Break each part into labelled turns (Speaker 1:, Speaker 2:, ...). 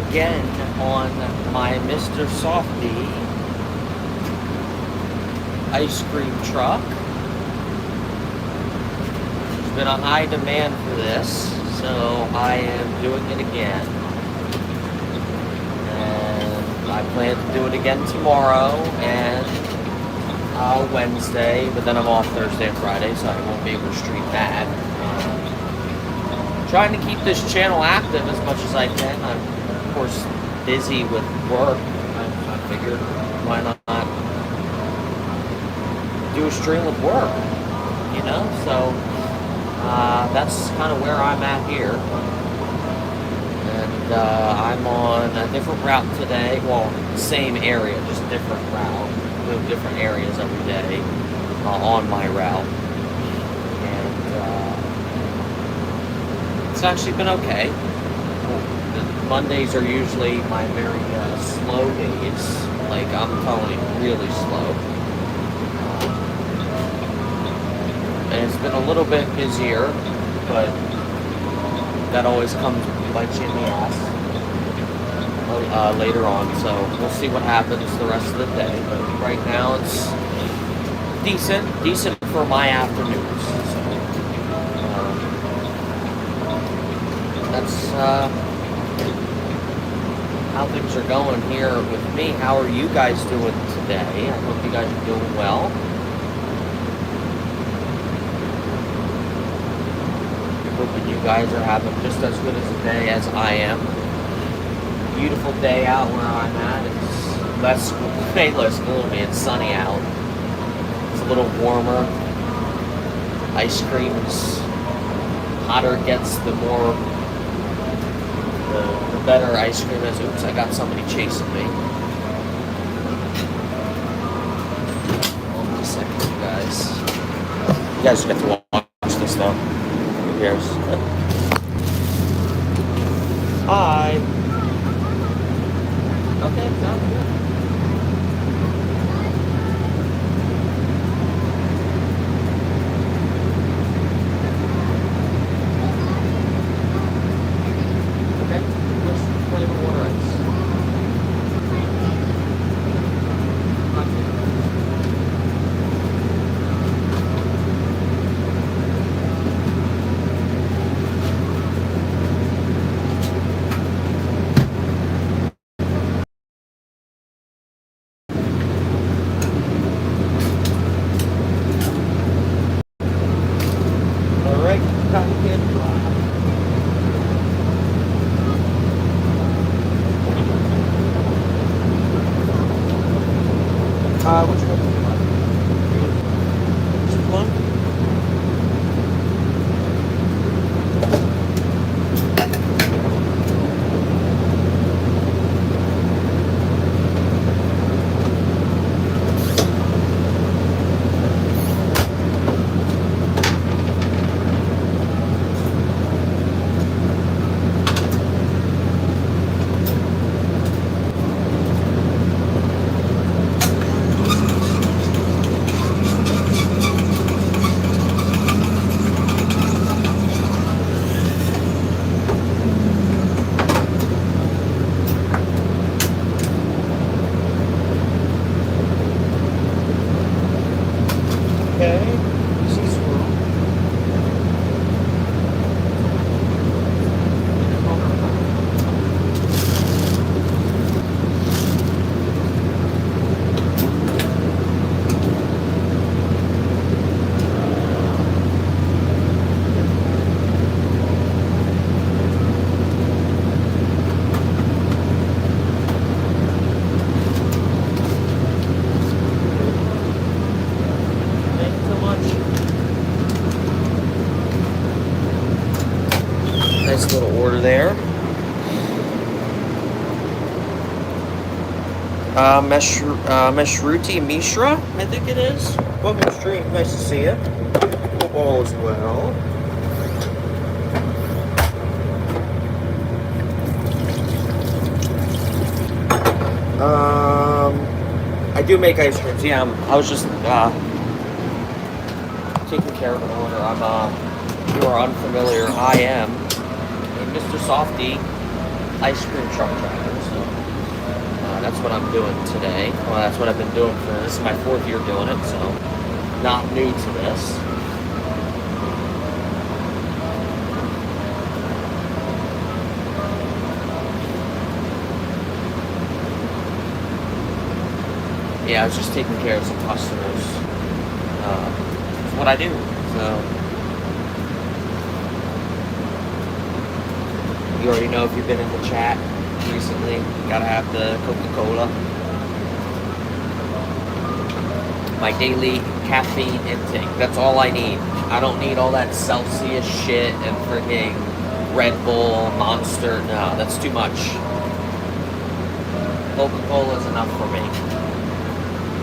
Speaker 1: again on my Mr. Softee ice cream truck. There's been a high demand for this, so I am doing it again. And I plan to do it again tomorrow and Wednesday, but then I'm off Thursday and Friday, so I won't be able to stream that. Trying to keep this channel active as much as I can. I'm, of course, busy with work. I figured, why not do a stream with work, you know? So that's kind of where I'm at here. And I'm on a different route today. Well, same area, just different route. Go different areas every day on my route. And it's actually been okay. Mondays are usually my very slow days. Like, I'm telling you, really slow. And it's been a little bit busier, but that always comes bites you in the ass later on. So we'll see what happens the rest of the day. But right now it's decent for my afternoons. So that's how things are going here with me. How are you guys doing today? I hope you guys are doing well. Hoping you guys are having just as good as a day as I am. Beautiful day out where I'm at. It's way less gloomy. It's sunny out. It's a little warmer. Ice cream is hotter it gets, the more the better ice cream is. Oops, I got somebody chasing me. Hold on a second, you guys. You guys get to watch this though. Who cares? Hi. Okay, sounds good. Okay, which flavor water ice? Alright, cotton candy. Which one? Which one? Okay. See swirl. Thank you so much. Nice little order there. Meshruti Mishra, I think it is. Welcome to stream. Nice to see you. Hope all is well. I do make ice creams. Yeah, I was just taking care of an order. If you are unfamiliar, I am Mr. Softee ice cream truck driver. So that's what I'm doing today. Well, that's what I've been doing for, this is my 4th year doing it, so not new to this. Yeah, I was just taking care of some customers. It's what I do. So you already know if you've been in the chat recently, you gotta have the Coca-Cola. My daily caffeine intake. That's all I need. I don't need all that Celsius shit and freaking Red Bull, Monster. No, that's too much. Coca-Cola is enough for me.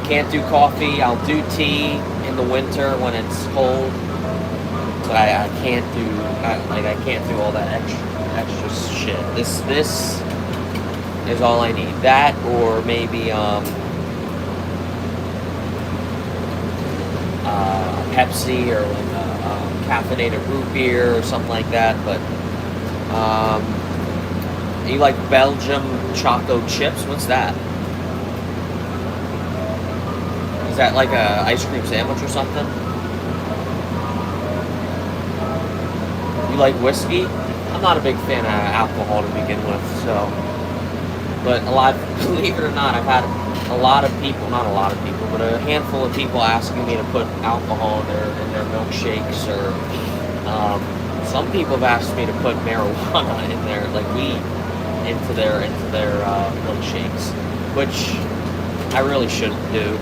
Speaker 1: Can't do coffee. I'll do tea in the winter when it's cold, but I can't do I can't do all that extra shit. This is all I need. That or maybe Pepsi or like a caffeinated root beer or something like that. But you like Belgium Choco chips? What's that? Is that like a ice cream sandwich or something? You like whiskey? I'm not a big fan of alcohol to begin with, so. But believe it or not, I've had a lot of people, not a lot of people, but a handful of people asking me to put alcohol in their milkshakes, or some people have asked me to put marijuana in there, like weed, into their milkshakes, which I really shouldn't do.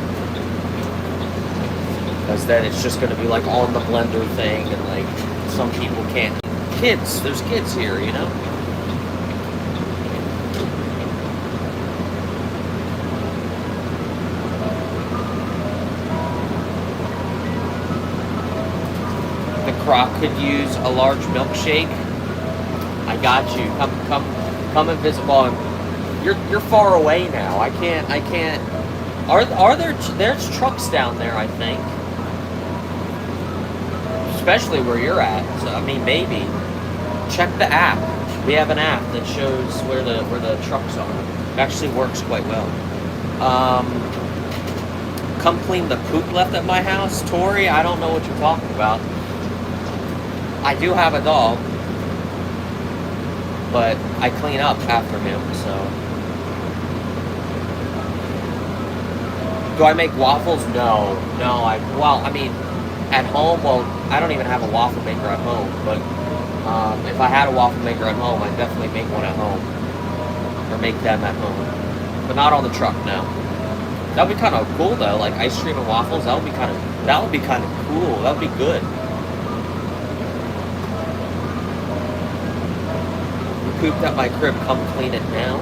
Speaker 1: Because then it's just going to be like on the blender thing, and like some people can't. Kids, there's kids here, you know? The Croc could use a large milkshake. I got you. Come and visit. Well, you're far away now. I can't. There's trucks down there, I think. Especially where you're at. So I mean, maybe check the app. We have an app that shows where the trucks are. It actually works quite well. Come clean the poop left at my house, Tori. I don't know what you're talking about. I do have a dog, but I clean up after him. So, do I make waffles? No. I mean, at home, well, I don't even have a waffle maker at home, but if I had a waffle maker at home, I'd definitely make one at home, or make them at home, but not on the truck. No, that would be kind of cool though, like ice cream and waffles. That would be kind of cool. That would be good. Cooped at my crib. Come clean it now.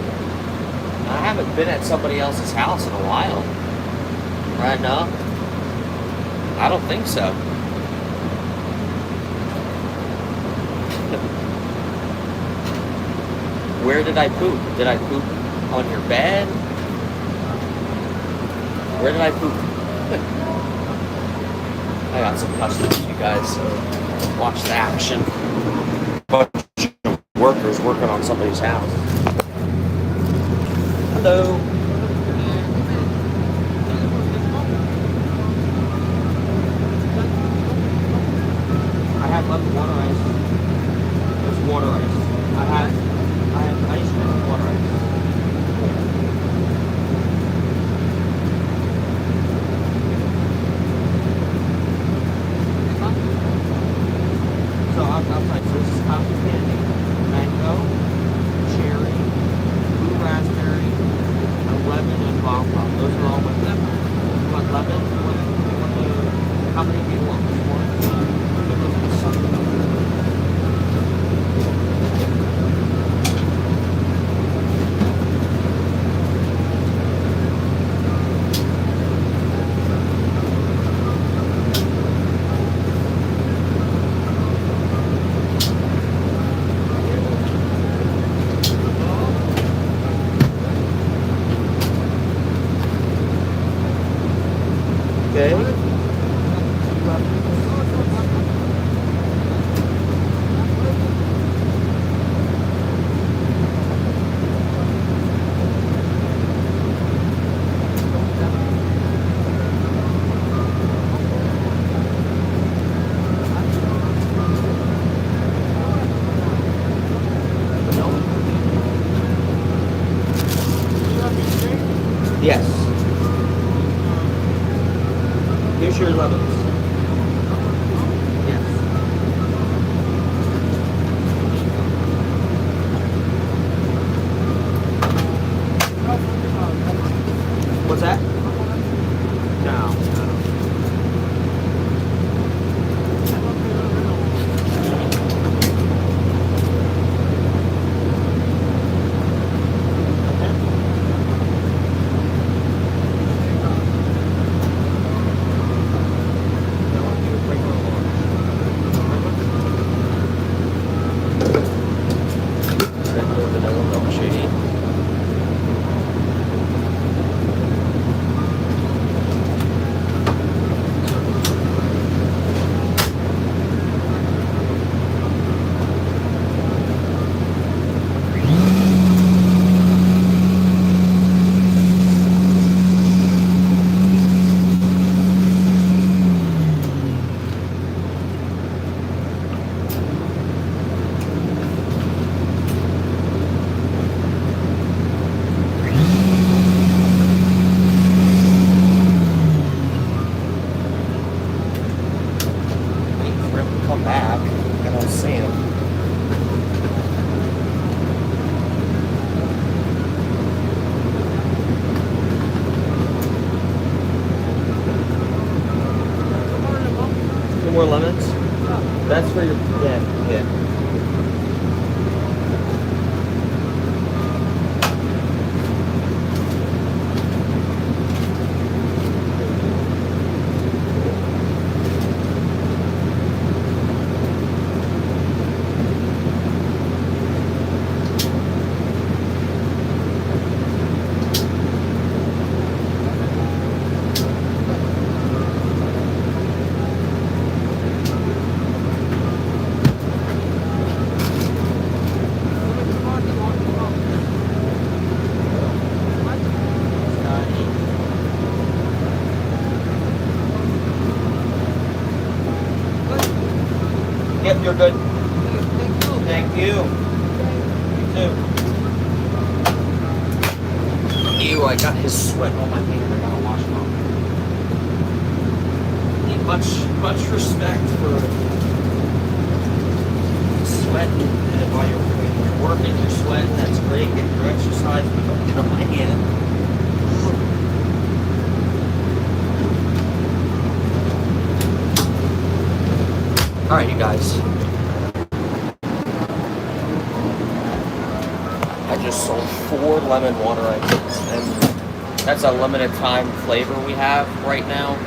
Speaker 1: I haven't been at somebody else's house in a while. Right now, I don't think so. Where did I poop? Did I poop on your bed? Where did I poop? I got some customers, you guys, so watch the action. Bunch of workers working on somebody's house. Hello. I have left water ice. There's water ice. I have ice cream and water ice. So outside, so this is cotton candy, mango, cherry, blue raspberry, Yes. Here's your lemons. Yes. What's that? No. Come back. I don't see him. Two more lemons? That's for your, yeah. Yep, you're good. Thank you. You too. Ew, I got his sweat on my hand. I gotta wash him off. Need much respect for sweating while you're working, you're sweating. That's great. Getting your exercise. Get on my hand. All right, you guys. I just sold 4 lemon water items, and that's a limited time flavor we have right now.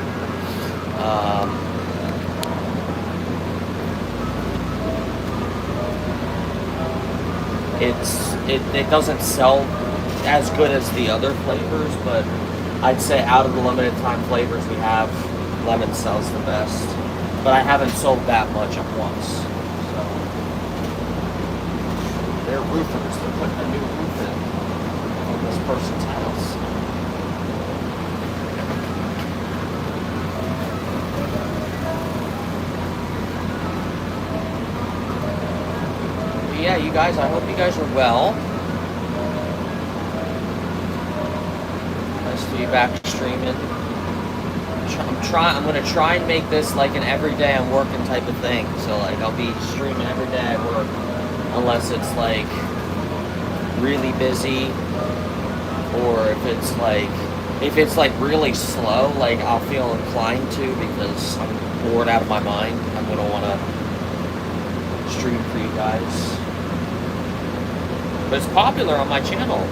Speaker 1: It doesn't sell as good as the other flavors, but I'd say out of the limited time flavors we have, lemon sells the best. But I haven't sold that much at once. So they're roofers. They're putting a new roof in on this person's house. But yeah, you guys, I hope you guys are well. Nice to be back streaming. I'm gonna try and make this like an everyday I'm working type of thing. So like I'll be streaming every day at work, unless it's like really busy, or if it's like really slow, like I'll feel inclined to, because I'm bored out of my mind. I'm gonna want to stream for you guys. But it's popular on my channel,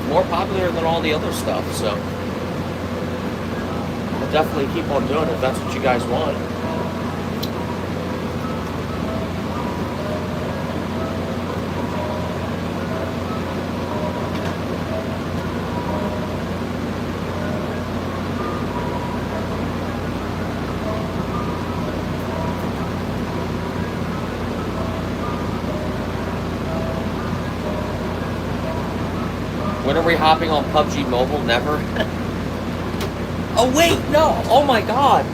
Speaker 1: more popular than all the other stuff. So definitely keep on doing it if that's what you guys want. When are we hopping on PUBG Mobile? Never. Oh wait, no! Oh my god!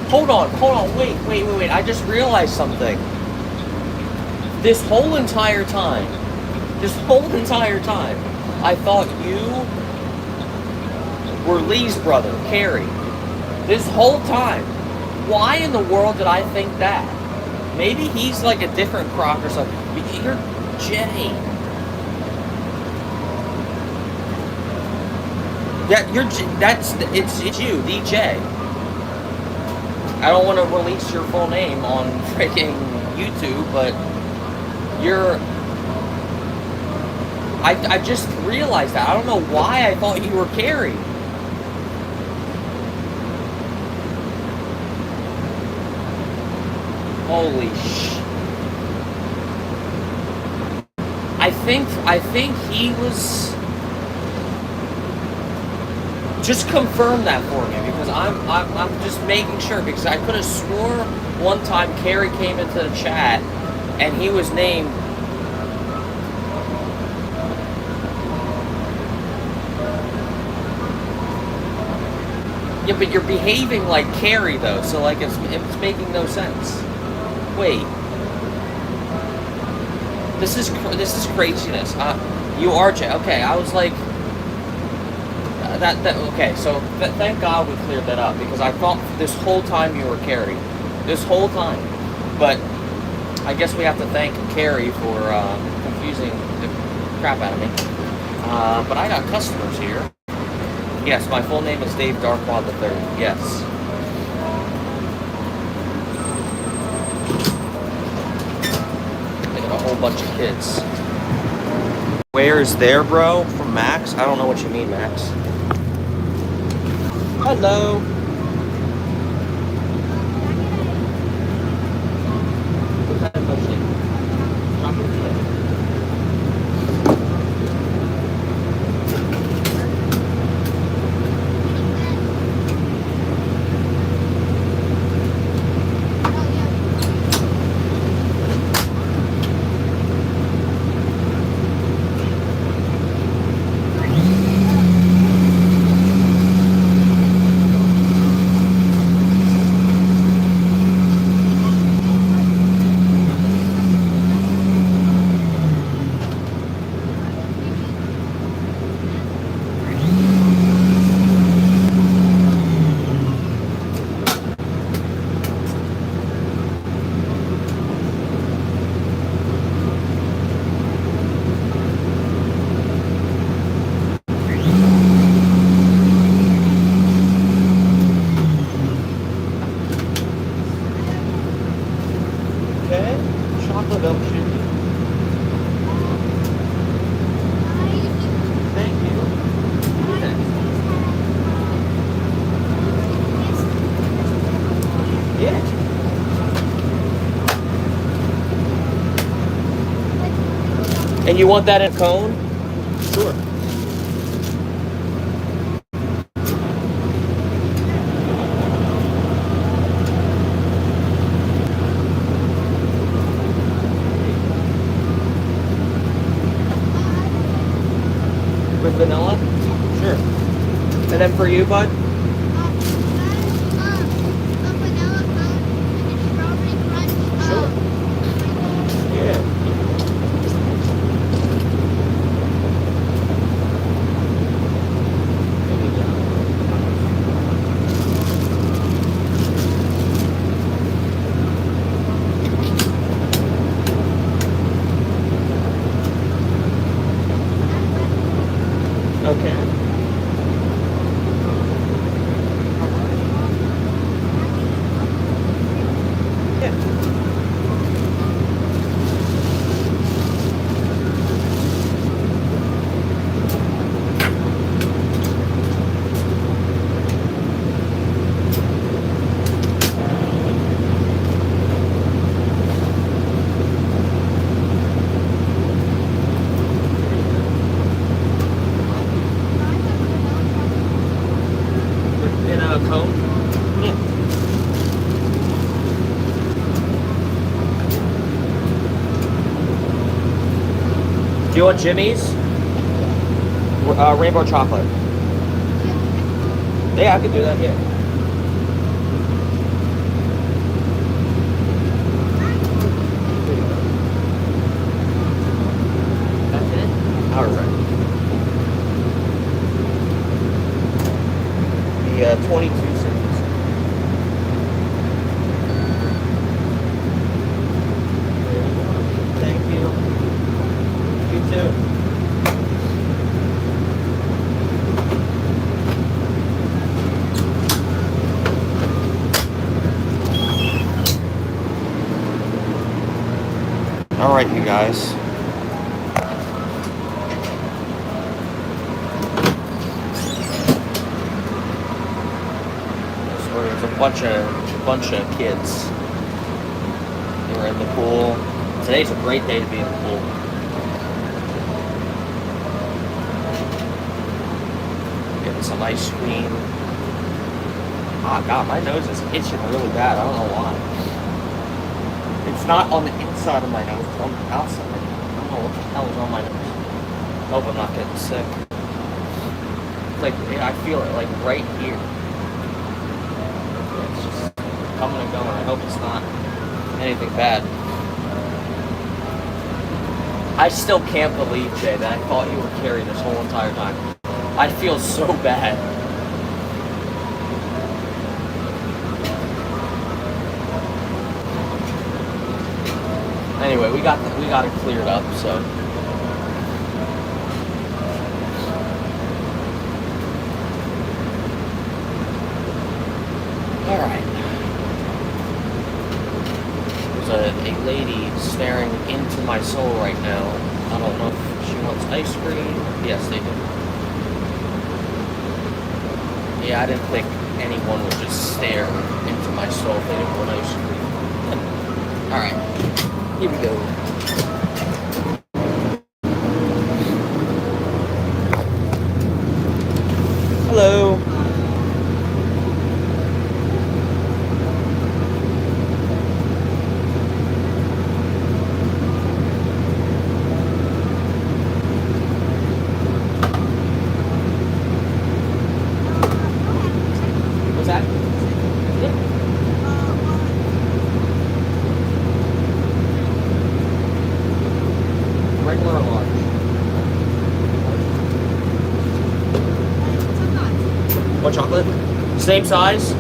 Speaker 1: Hold on, wait, I just realized something. This whole entire time, I thought you were Lee's brother, Carrie. This whole time. Why in the world did I think that? Maybe he's like a different Croc or something. You're Jay. It's you, DJ. I don't want to release your full name on freaking YouTube, but you're. I just realized that. I don't know why I thought you were Carrie. Holy sh! I think he was. Just confirm that for me, because I'm just making sure, because I could have swore one time Carrie came into the chat and he was named. Yeah, but you're behaving like Carrie though, so like it's making no sense. Wait, this is craziness. You are Jay. Okay, I was like. Okay, so thank God we cleared that up, because I thought this whole time you were Carrie. This whole time. But I guess we have to thank Carrie for confusing the crap out of me. But I got customers here. Yes, my full name is Dave Darkwad III. Yes. I got a whole bunch of kids. Where's there, bro? From Max? I don't know what you mean, Max. Hello. And you want that in a cone? Sure. With vanilla? Sure. And then for you, bud?
Speaker 2: A vanilla cone and a strawberry crunch.
Speaker 1: Sure. Yeah. Okay. In a cone? Yeah. Do you want Jimmy's? Rainbow chocolate. Yeah, I could do that, yeah. That's it? Alright. 22 cents. Thank you. You too. All right, you guys. So there's a bunch of kids. They were in the pool. Today's a great day to be in the pool. Getting some ice cream. Ah, God, my nose is itching really bad. I don't know why. It's not on the inside of my nose, it's on the outside. I don't know what the hell is on my nose. Hope I'm not getting sick. It's like, I feel it like right here. It's just coming and going. I hope it's not anything bad. I still can't believe, Jay, that I thought you were Carrie this whole entire time. I feel so bad. Anyway, we got it cleared up, so. All right. There's a lady staring into my soul right now. I don't know if she wants ice cream. Yes, they do. Yeah, I didn't think anyone would just stare into my soul if they didn't want ice cream. All right. Here we go. Hello. What's that? Regular or large? What chocolate? Same size?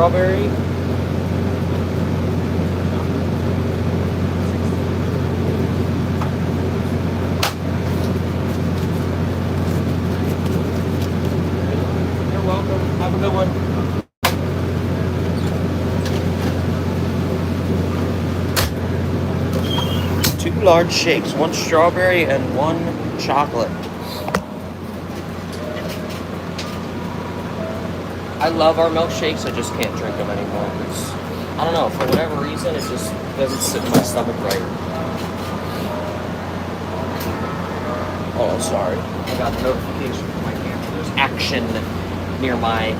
Speaker 1: strawberry. You're welcome. Have a good one. 2 large shakes, 1 strawberry and 1 chocolate. I love our milkshakes, I just can't drink them anymore because, I don't know, for whatever reason, it just doesn't sit in my stomach right. Oh, sorry. I got a notification from my camera. There's action near my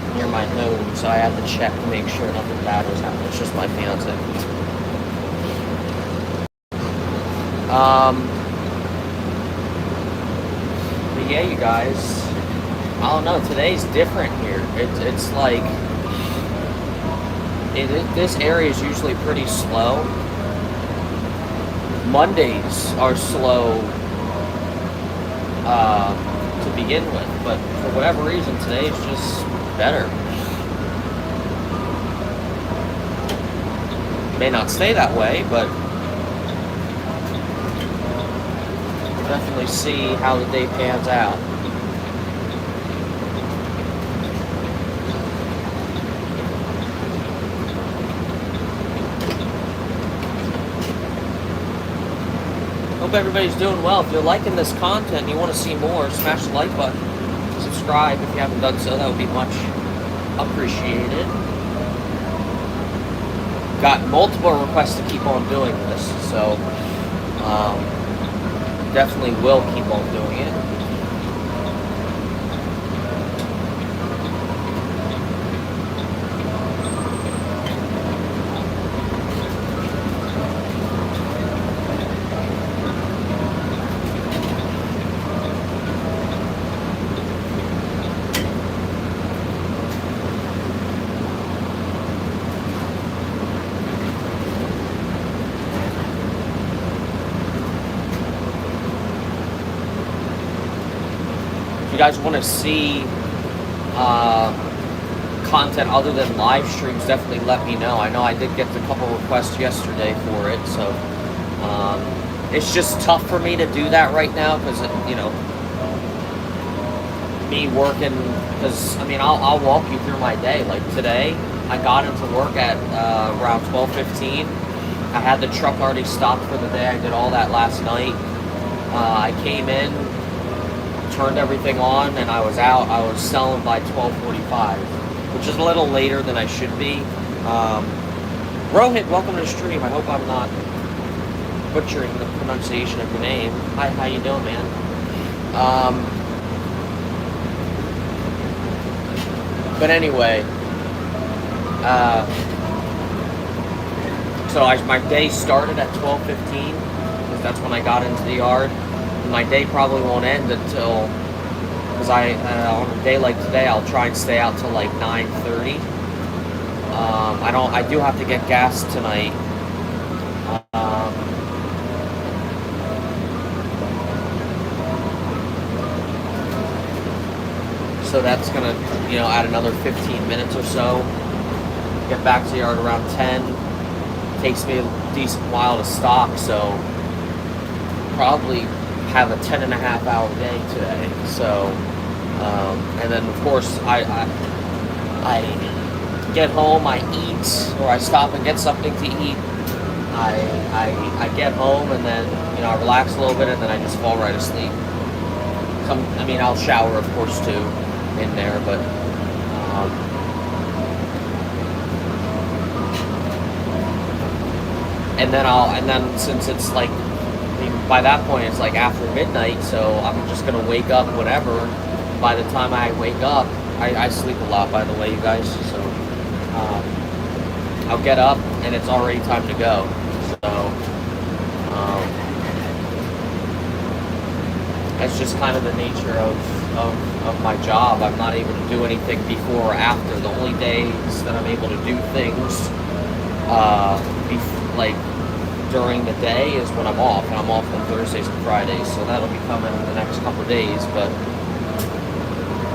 Speaker 1: home, so I had to check to make sure nothing bad was happening. It's just my fiance. But yeah, you guys, I don't know, today's different here. It's like, this area is usually pretty slow. Mondays are slow to begin with, but for whatever reason, today is just better. May not stay that way, but we'll definitely see how the day pans out. Hope everybody's doing well. If you're liking this content and you want to see more, smash the like button. Subscribe if you haven't done so. That would be much appreciated. Got multiple requests to keep on doing this, so definitely will keep on doing it. If you guys want to see content other than live streams, definitely let me know. I know I did get a couple requests yesterday for it, so it's just tough for me to do that right now because, you know, me working, because, I mean, I'll walk you through my day. Like today, I got into work at around 12:15. I had the truck already stopped for the day. I did all that last night. I came in, turned everything on, and I was out. I was selling by 12:45, which is a little later than I should be. Rohit, welcome to the stream. I hope I'm not butchering the pronunciation of your name. Hi, how you doing, man? But anyway, so my day started at 12:15, because that's when I got into the yard. My day probably won't end until, because on a day like today, I'll try and stay out till like 9:30. I do have to get gas tonight. So that's gonna, you know, add another 15 minutes or so. Get back to the yard around 10. Takes me a decent while to stock, so probably have a 10.5-hour day today. So, and then of course I get home, I eat, or I stop and get something to eat. I get home and then, you know, I relax a little bit and then I just fall right asleep. I mean, I'll shower of course too in there, but and then since it's like, I mean, by that point it's like after midnight, so I'm just gonna wake up whenever. By the time I wake up, I sleep a lot, by the way, you guys, so I'll get up and it's already time to go. So that's just kind of the nature of my job. I'm not able to do anything before or after. The only days that I'm able to do things like during the day is when I'm off, and I'm off on Thursdays and Fridays, so that'll be coming in the next couple of days. But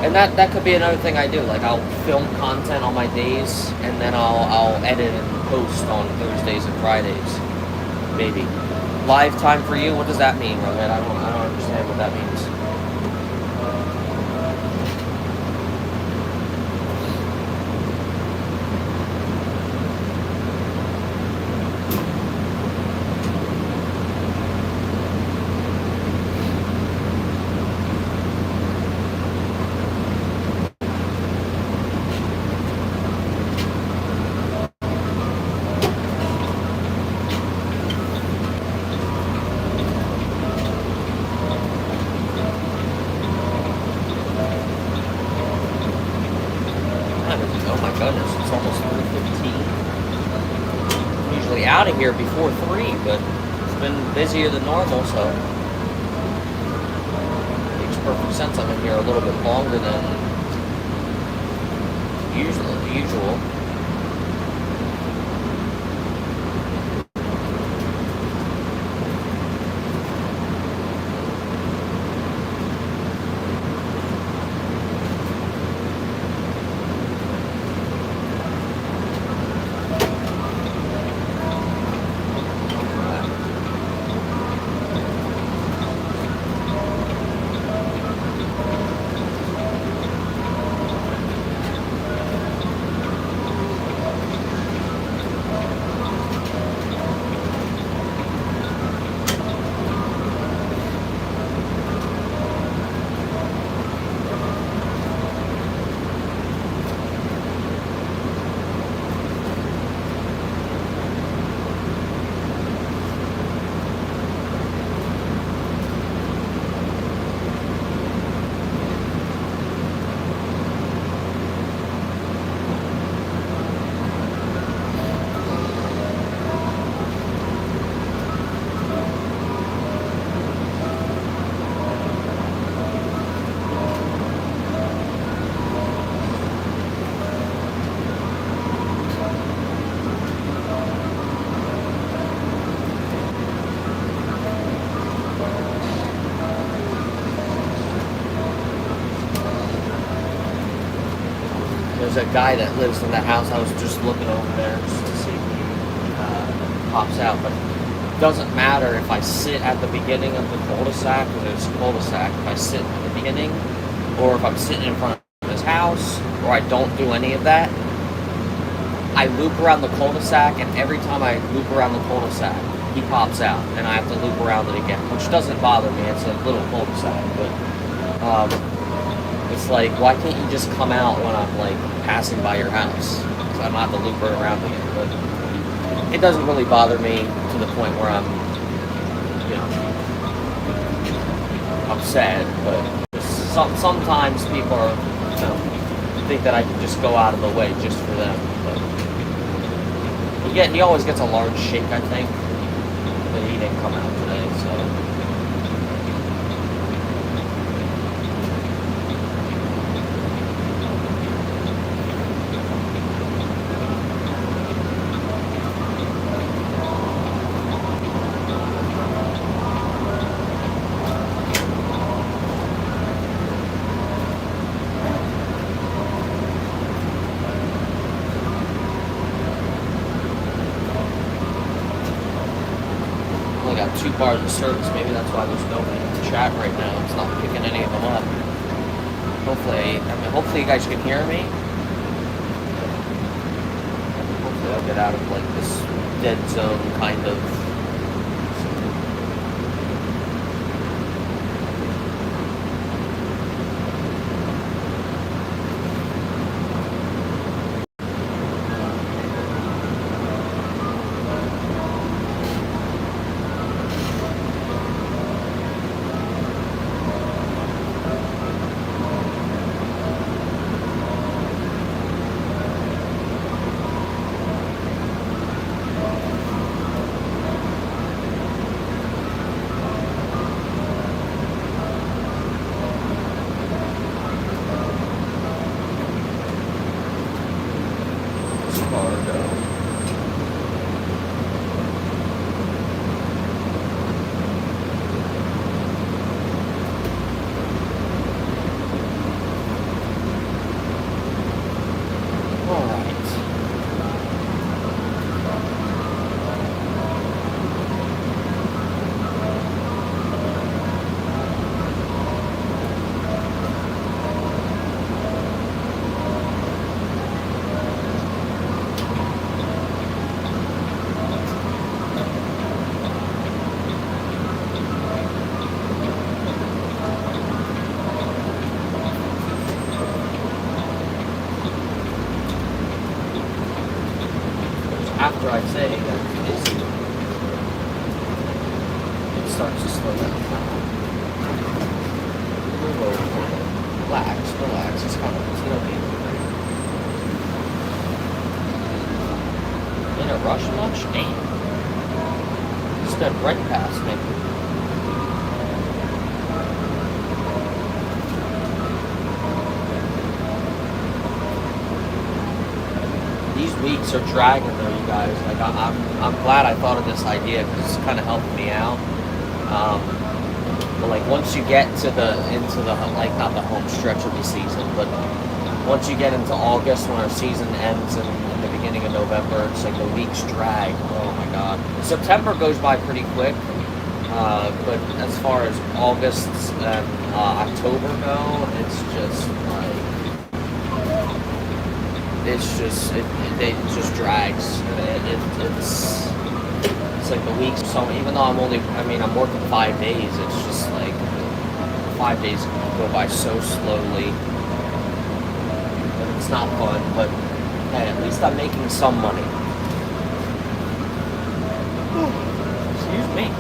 Speaker 1: And that could be another thing I do. Like I'll film content on my days, and then I'll edit and post on Thursdays and Fridays. Maybe. Live time for you? What does that mean, Rohit? I don't understand what that means. Oh my goodness, it's almost 3:15. I'm usually out of here before 3, but it's been busier than normal, so it makes perfect sense I'm in here a little bit longer than usual. There's a guy that lives in that house. I was just looking over there just to see if he pops out. But it doesn't matter if I sit at the beginning of the cul-de-sac, because it's a cul-de-sac, if I sit at the beginning, or if I'm sitting in front of his house, or I don't do any of that. I loop around the cul-de-sac, and every time I loop around the cul-de-sac, he pops out, and I have to loop around it again, which doesn't bother me. It's a little cul-de-sac, but it's like, why can't you just come out when I'm like passing by your house? So I don't have to loop it around again. But it doesn't really bother me to the point where I'm, upset. But sometimes people are, think that I can just go out of the way just for them. But he always gets a large shake, I think. But he didn't come out today, so. Got 2 bars of service. Maybe that's why there's nobody in the chat right now. It's not picking any of them up. Hopefully you guys can hear me. Hopefully I'll get out of like this dead zone kind of. day that's busy, it starts to slow down. Move over. Relax. It's coming. It's gonna be in a rush much? Damn. Sped right past me. These weeks are dragging though, you guys. Like I'm glad I thought of this idea because it's kind of helping me out. But like once you get to into the like not the home stretch of the season, but once you get into August when our season ends and in the beginning of November, it's like the weeks drag. Oh my God. September goes by pretty quick, but as far as August and October go, it's just like it just drags. It's like the weeks. So even though I'm working 5 days. It's just like 5 days go by so slowly. It's not fun, but hey, at least I'm making some money. Excuse me.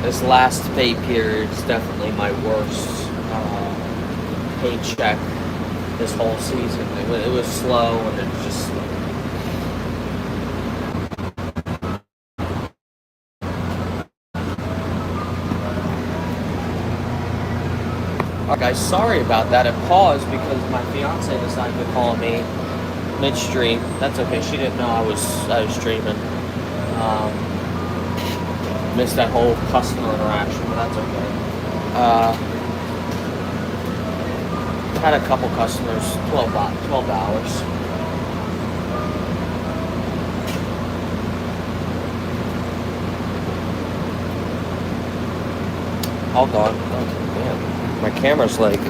Speaker 1: This last pay period is definitely my worst paycheck this whole season. It was slow and it just. Alright guys, sorry about that. It paused because my fiance decided to call me midstream. That's okay. She didn't know I was streaming. Missed that whole customer interaction, but that's okay. Had a couple customers, $12. Hold on. Oh, man. My camera's like...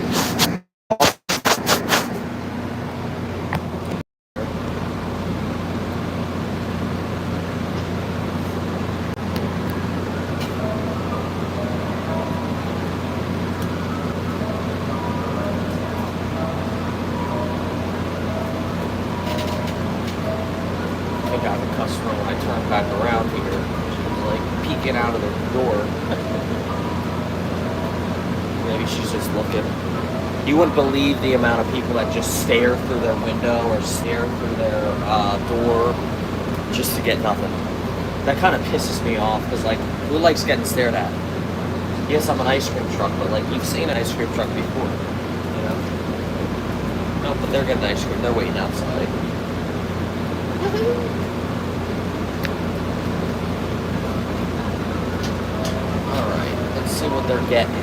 Speaker 1: out of the door. Maybe she's just looking. You wouldn't believe the amount of people that just stare through their window or stare through their door just to get nothing. That kind of pisses me off because, like, who likes getting stared at? Yes, I'm an ice cream truck, but, like, you've seen an ice cream truck before, you know? No, but they're getting ice cream. They're waiting outside. See what they're getting.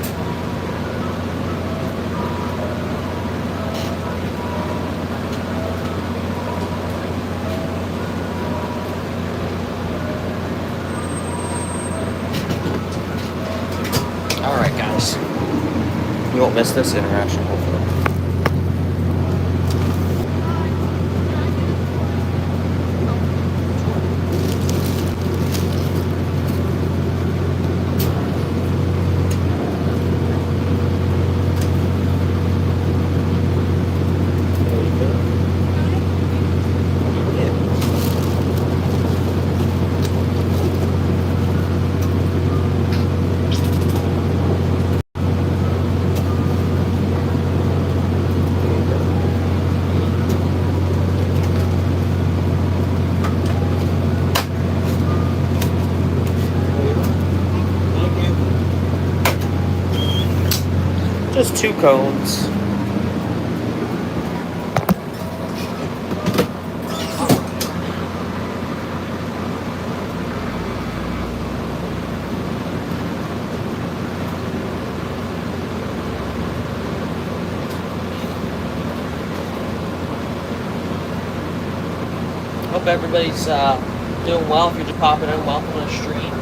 Speaker 1: Alright guys, you won't miss this interaction hopefully. Just 2 cones. Hope everybody's doing well. If you're just popping in, welcome to the stream.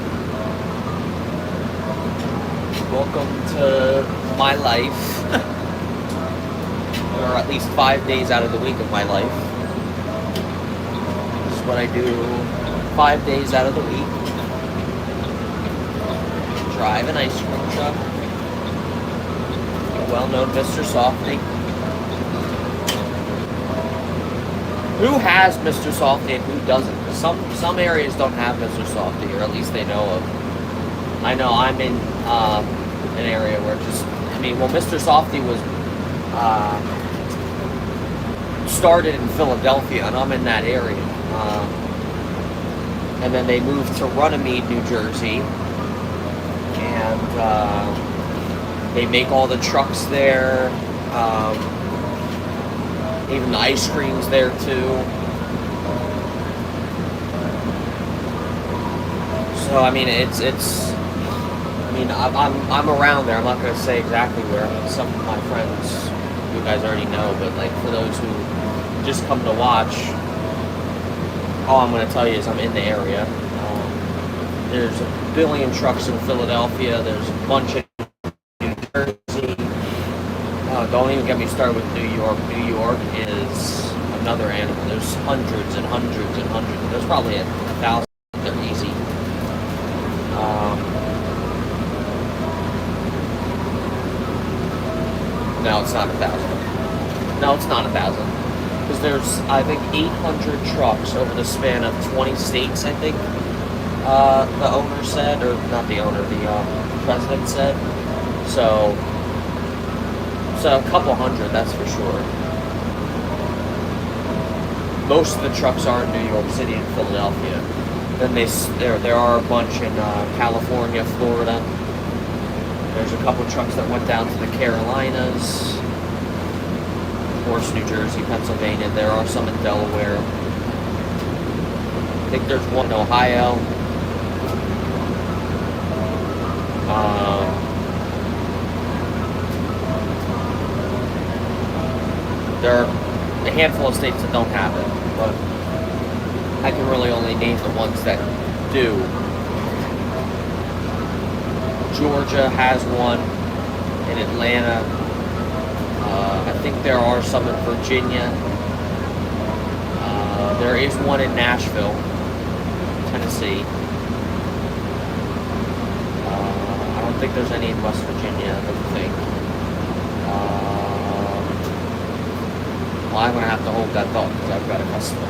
Speaker 1: Welcome to my life, or at least 5 days out of the week of my life. This is what I do 5 days out of the week. Drive an ice cream truck. A well-known Mr. Softee. Who has Mr. Softee and who doesn't? Some areas don't have Mr. Softee, or at least they know of. I know I'm in an area where Mr. Softee was started in Philadelphia, and I'm in that area. And then they moved to Runnymede, New Jersey, and they make all the trucks there. Even the ice cream's there too. So I mean, I'm around there. I'm not gonna say exactly where. I mean, some of my friends, you guys already know, but like for those who just come to watch, all I'm gonna tell you is I'm in the area. There's a billion trucks in Philadelphia. There's a bunch in New Jersey. Don't even get me started with New York. New York is another animal. There's hundreds and hundreds and hundreds. There's probably 1,000. They're easy. No, it's not 1,000. No, it's not 1,000. Because there's, I think, 800 trucks over the span of 20 states, I think. The owner said, or not the owner, the president said. So a couple hundred, that's for sure. Most of the trucks are in New York City and Philadelphia. Then there are a bunch in California, Florida. There's a couple trucks that went down to the Carolinas. Of course, New Jersey, Pennsylvania. There are some in Delaware. I think there's one in Ohio. There are a handful of states that don't have it, but I can really only name the ones that do. Georgia has one in Atlanta. I think there are some in Virginia. There is one in Nashville, Tennessee. I don't think there's any in West Virginia, I don't think. Well, I'm going to have to hold that thought because I've got a customer.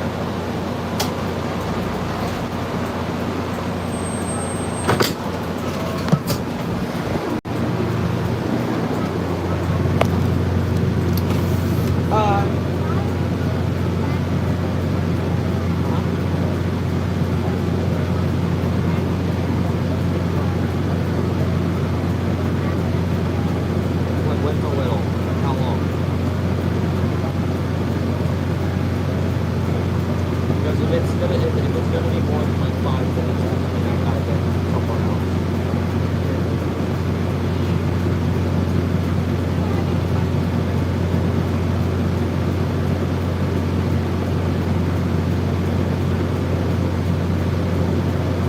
Speaker 1: With the little, how long? Because if it's gonna be more than like 5 minutes, I gotta get somewhere else.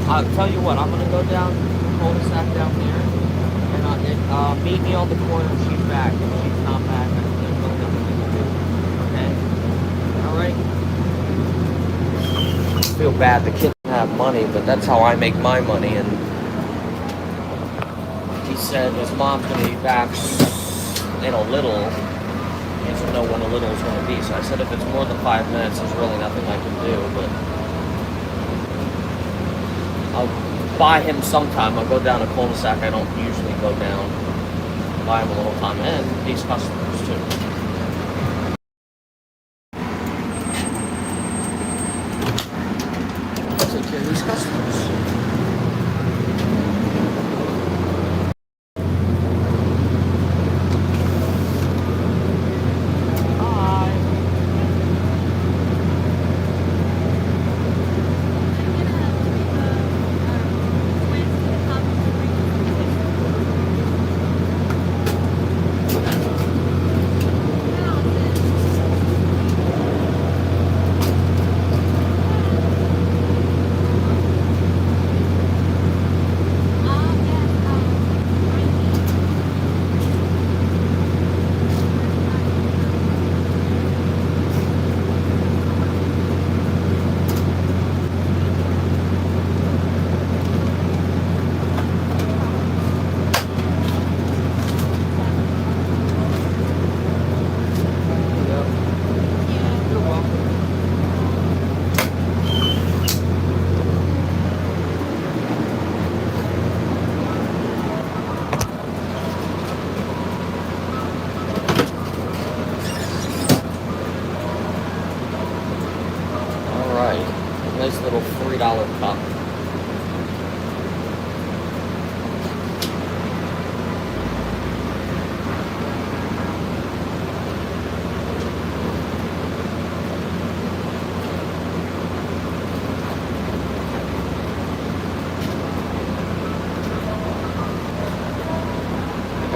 Speaker 1: I'll tell you what, I'm gonna go down the cul-de-sac down there, and meet me on the corner if she's back. If she's not back, there's really nothing we can do. Okay? Alright? I feel bad, the kids don't have money, but that's how I make my money, and he said his mom's gonna be back in a little. He doesn't know when a little is gonna be, so I said if it's more than 5 minutes, there's really nothing I can do, but I'll buy him sometime. I'll go down a cul-de-sac I don't usually go down. Buy him a little time, and these customers too. I'll take care of these customers.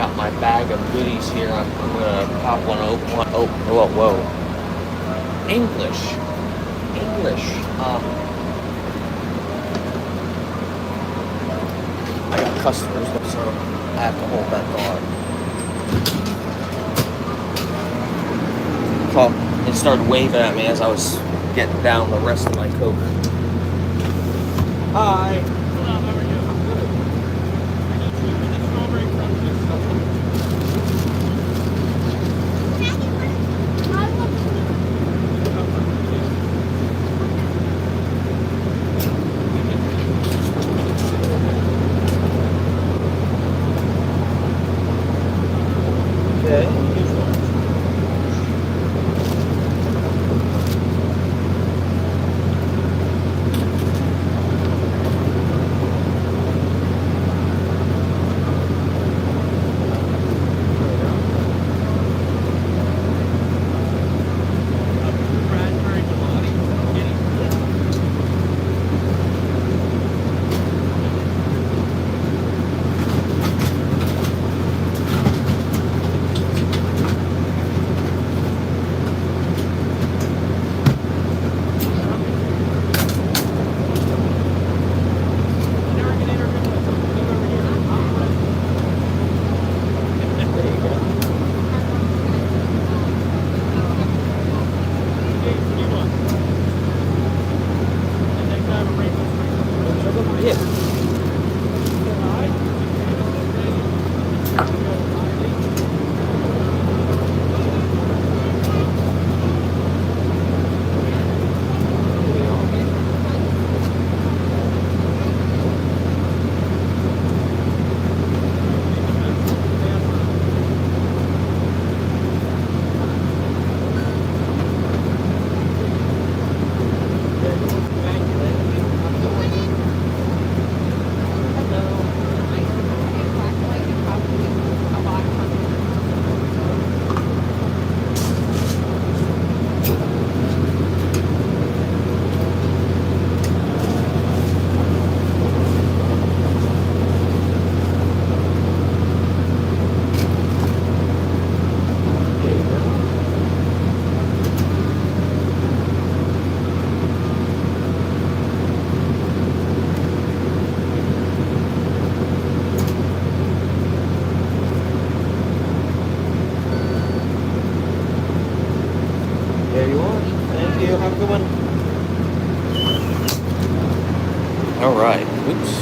Speaker 1: got my bag of goodies here. I'm gonna pop one open. Oh, whoa, whoa. English. I got customers, so I have to hold that thought. It started waving at me as I was getting down the rest of my Coke. Hi.
Speaker 3: Hello, how are you? I'm good. I need two with the strawberry crunch.
Speaker 1: Okay.
Speaker 3: Raspberry gelati.
Speaker 1: There you go. Yeah. There you are. Thank you. Have a good one. All right. Oops.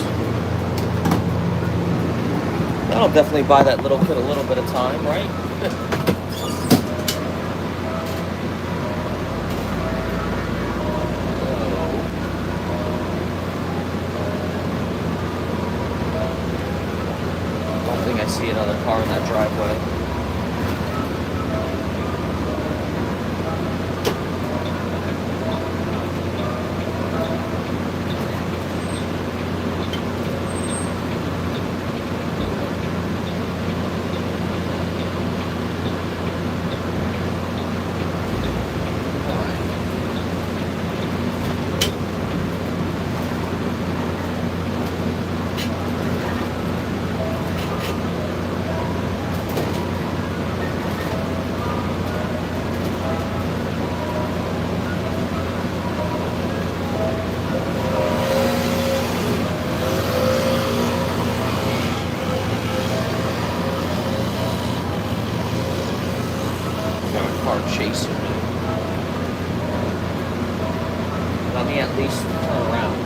Speaker 1: That'll definitely buy that little kid a little bit of time, right? Don't think I see another car in that driveway. Got a car chasing me. Let me at least turn around.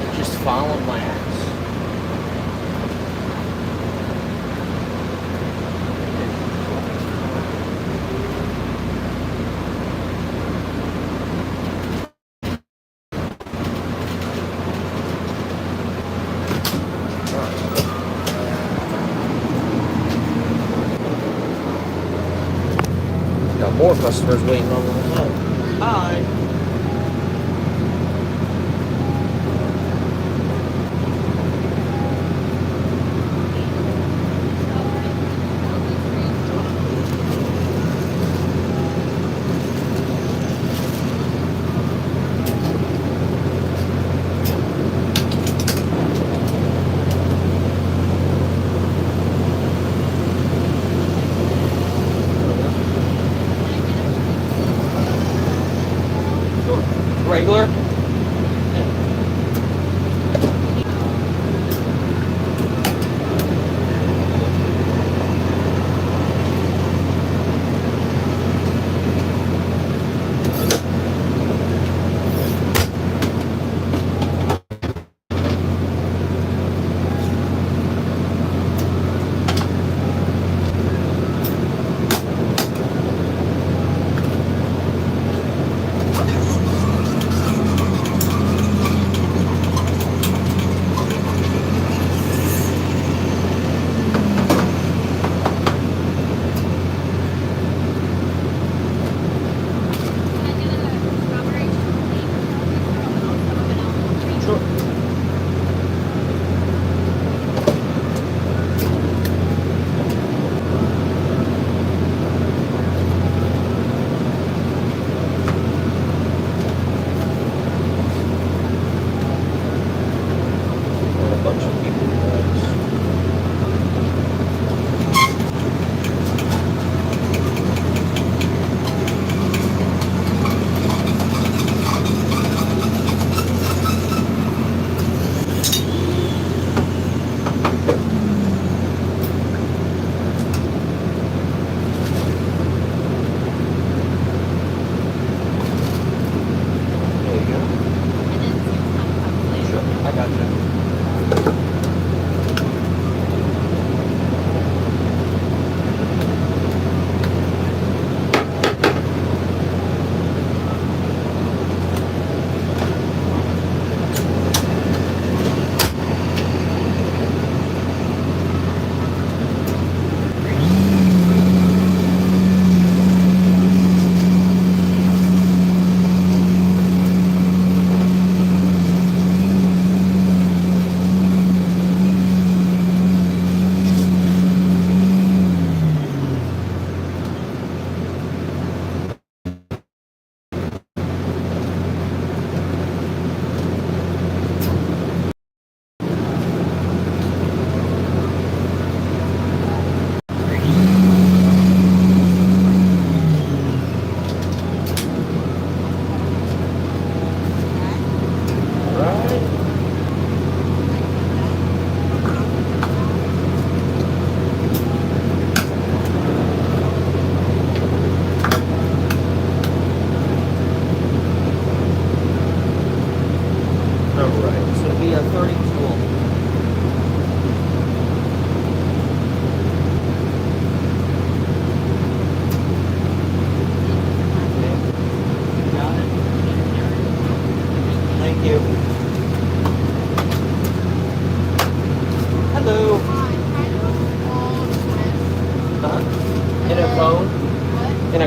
Speaker 1: They're just following my ass. Got more customers waiting on the phone. Hi.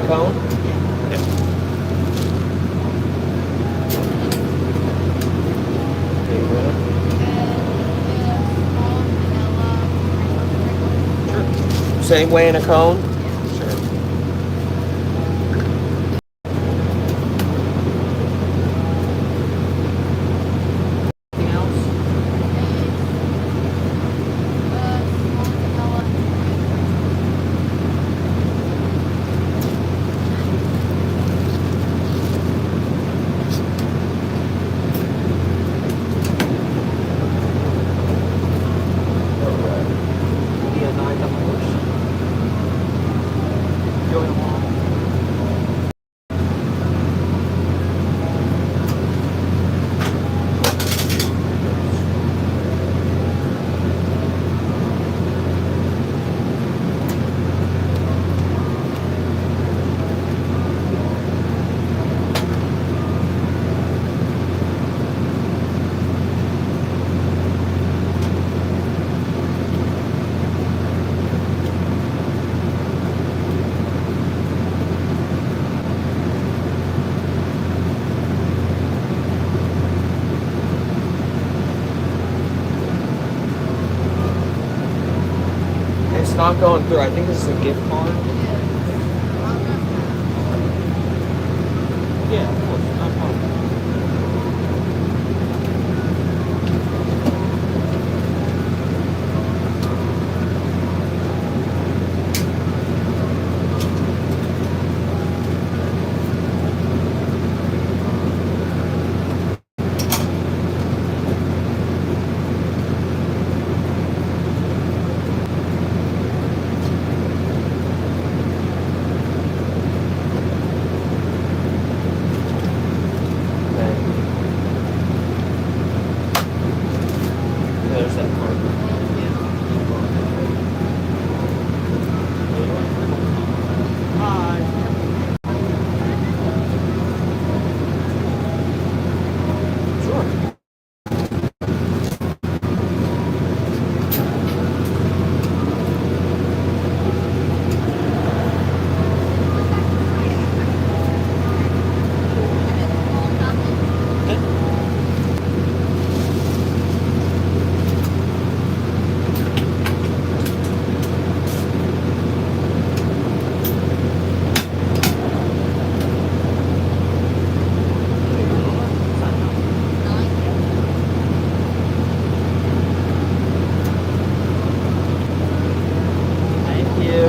Speaker 1: cone? Okay, good. Same way in a cone? Sure. Anything else? Alright. Maybe a 9 double horse. Going along. It's not going through. I think this is a gift card. Yeah, of course. No problem. There's that card. Hi. Sure. Thank you.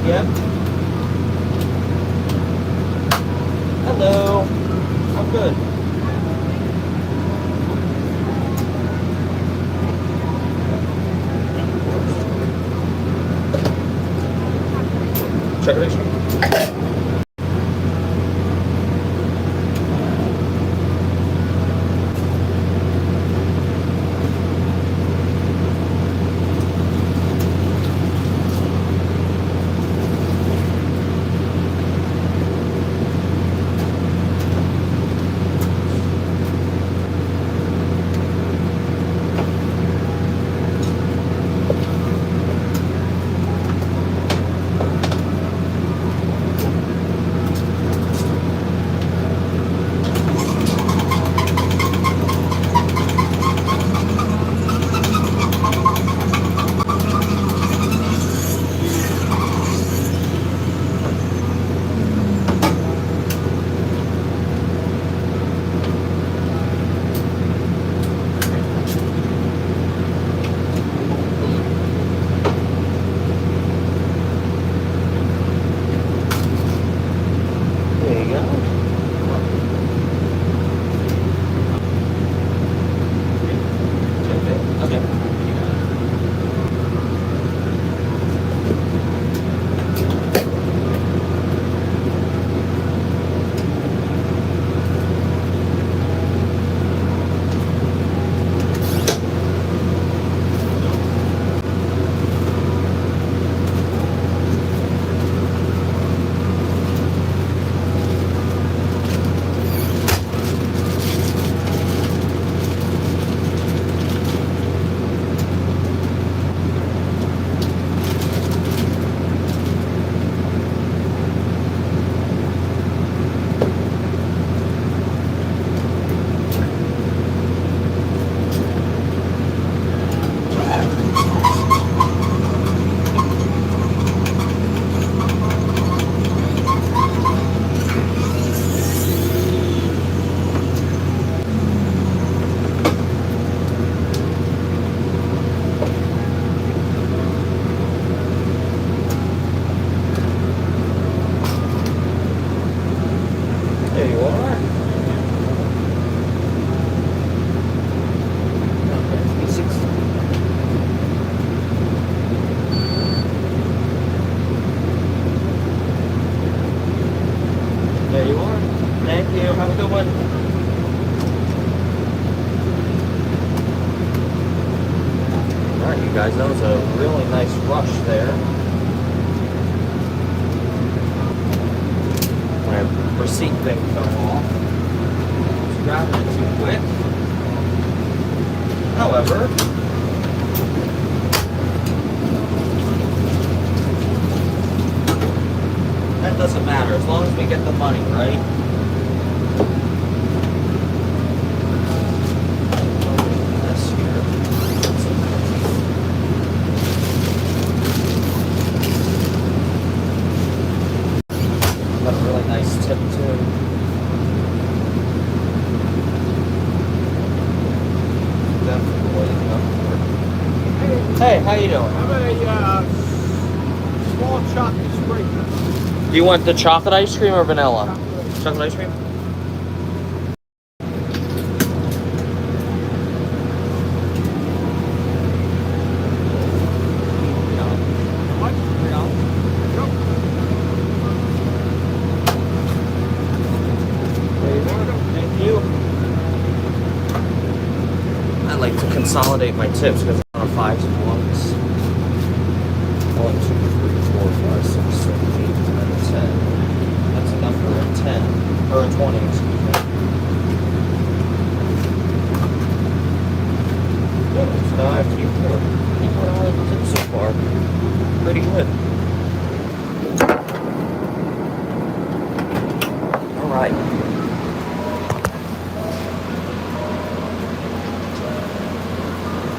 Speaker 1: Yep. Hello. I'm good. Check it. Alright, you guys, that was a really nice rush there. My receipt thing fell off. It's grabbing it too quick. However, that doesn't matter as long as we get the money, right? This here. Got a really nice tip too. Hey, how you doing?
Speaker 3: Have a small chocolate spring.
Speaker 1: Do you want the chocolate ice cream or vanilla? Chocolate ice cream?
Speaker 3: What?
Speaker 1: Thank you. I like to consolidate my tips because I'm on 5s and 1s. 1, 2, 3, 4, 5, 6, 7, 8, 9, 10. That's enough for a 10. Or a 20, excuse me. Good. So now I have to keep more. Keep more all the tips so far. Pretty good. Alright.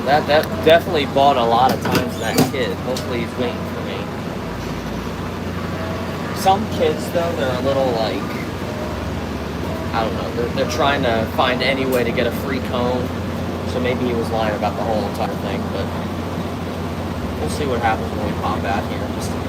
Speaker 1: That definitely bought a lot of time to that kid. Hopefully he's waiting for me. Some kids though, they're a little like, I don't know, they're trying to find any way to get a free cone. So maybe he was lying about the whole entire thing, but we'll see what happens when we pop out here in just a minute.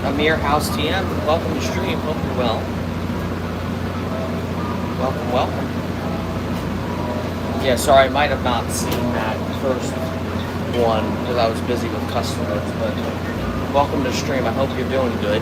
Speaker 1: Amir House TM, welcome to stream. Hope you're well. Welcome, welcome. Yeah, sorry, I might have not seen that first one because I was busy with customers, but welcome to stream. I hope you're doing good.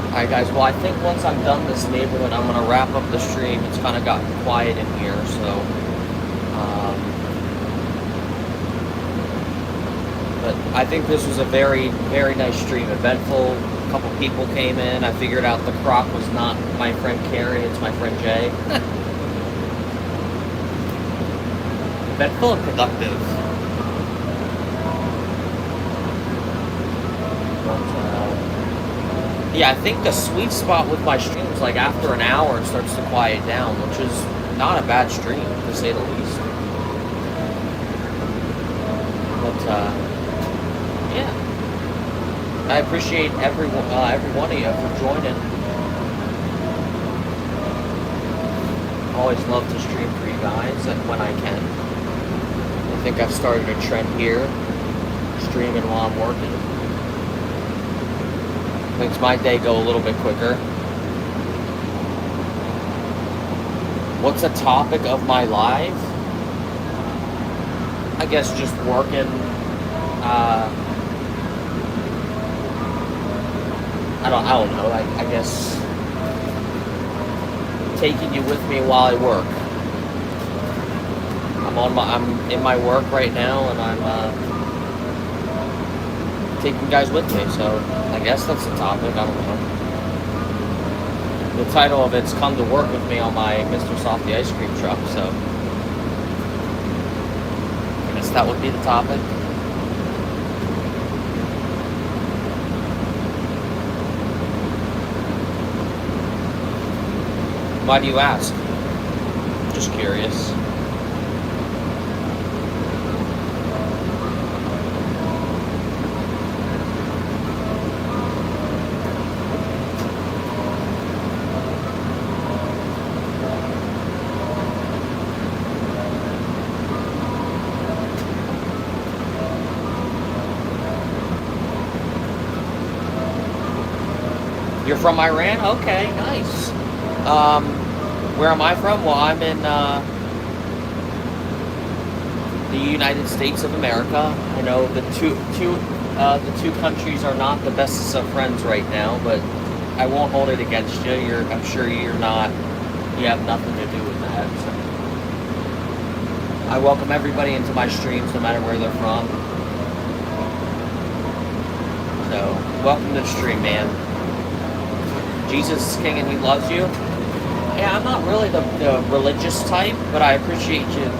Speaker 1: Alright guys, well I think once I'm done this neighborhood, I'm going to wrap up the stream. It's kind of gotten quiet in here, so... but I think this was a very, very nice stream. Eventful, a couple people came in. I figured out the croc was not my friend Carrie, it's my friend Jay. Eventful and productive. Yeah, I think the sweet spot with my stream is like after an hour it starts to quiet down, which is not a bad stream, to say the least. But, yeah. I appreciate every one of you for joining. Always love to stream for you guys and when I can. I think I've started a trend here, streaming while I'm working. Makes my day go a little bit quicker. What's a topic of my life? I guess just working. I don't know. I guess taking you with me while I work. I'm in my work right now, and I'm taking you guys with me. So I guess that's the topic. I don't know. The title of it's "Come to Work with Me" on my Mr. Softee ice cream truck. So that would be the topic. Why do you ask? Just curious. You're from Iran? Okay, nice. Where am I from? Well, I'm in the United States of America. I know the two countries are not the bestest of friends right now, but I won't hold it against you. I'm sure you're not. You have nothing to do with that. So. I welcome everybody into my streams, no matter where they're from. So, welcome to the stream, man. Jesus is King and He loves you. Yeah, I'm not really the religious type, but I appreciate you,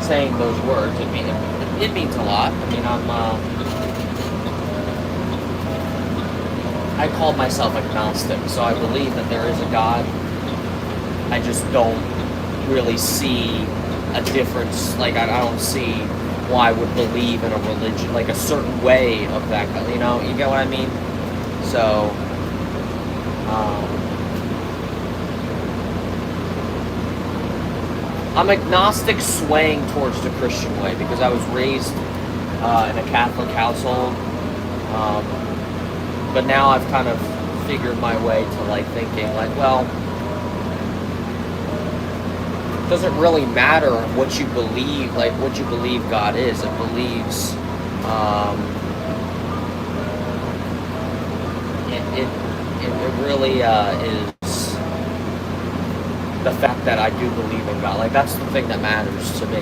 Speaker 1: saying those words. It means a lot. I mean, I call myself agnostic, so I believe that there is a God. I just don't really see a difference. Like, I don't see why I would believe in a religion, like a certain way of that, you get what I mean? So, I'm agnostic swaying towards the Christian way because I was raised in a Catholic household, but now I've kind of figured my way to like thinking like, well, it doesn't really matter what you believe, like what you believe God is. It believes, it really is the fact that I do believe in God. Like that's the thing that matters to me.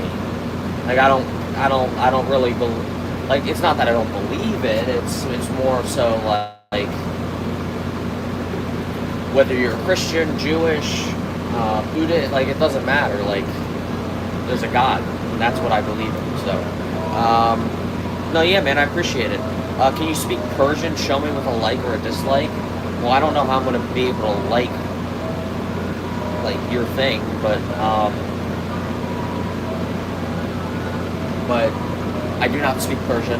Speaker 1: Like I don't really believe. Like it's not that I don't believe it. It's more so like whether you're Christian, Jewish, Buddhist, like it doesn't matter. Like there's a God, and that's what I believe in. So, no, yeah, man, I appreciate it. Can you speak Persian? Show me with a like or a dislike. Well, I don't know how I'm gonna be able to like your thing, but I do not speak Persian,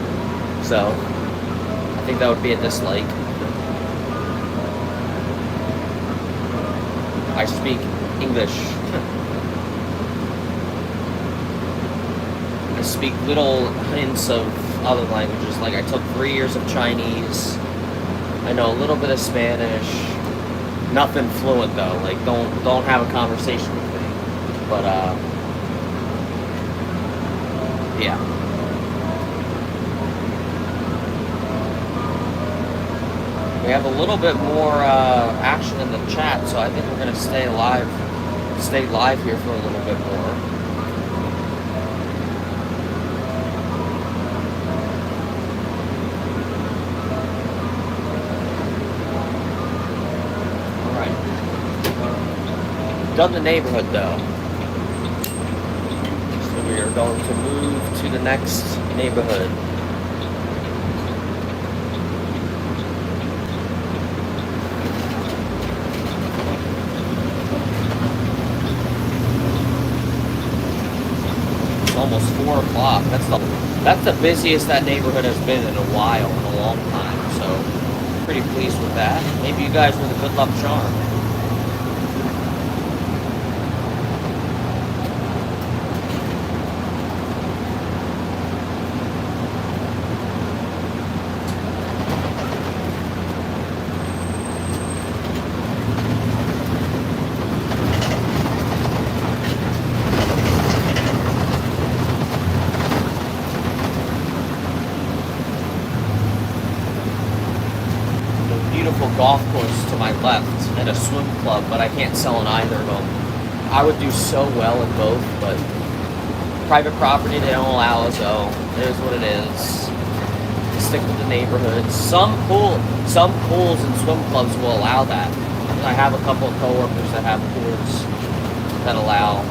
Speaker 1: so I think that would be a dislike. I speak English. I speak little hints of other languages. Like I took 3 years of Chinese. I know a little bit of Spanish. Nothing fluent though. Like don't have a conversation with me. But yeah. We have a little bit more action in the chat, so I think we're gonna stay live here for a little bit more. All right. Done the neighborhood though, so we are going to move to the next neighborhood. Almost 4 o'clock. That's the busiest that neighborhood has been in a while, in a long time. So pretty pleased with that. Maybe you guys were the good luck charm. Golf course to my left and a swim club, but I can't sell in either of them. I would do so well in both, but private property they don't allow us, so it is what it is. Stick with the neighborhood. Some pools and swim clubs will allow that. I have a couple of coworkers that have pools that allow,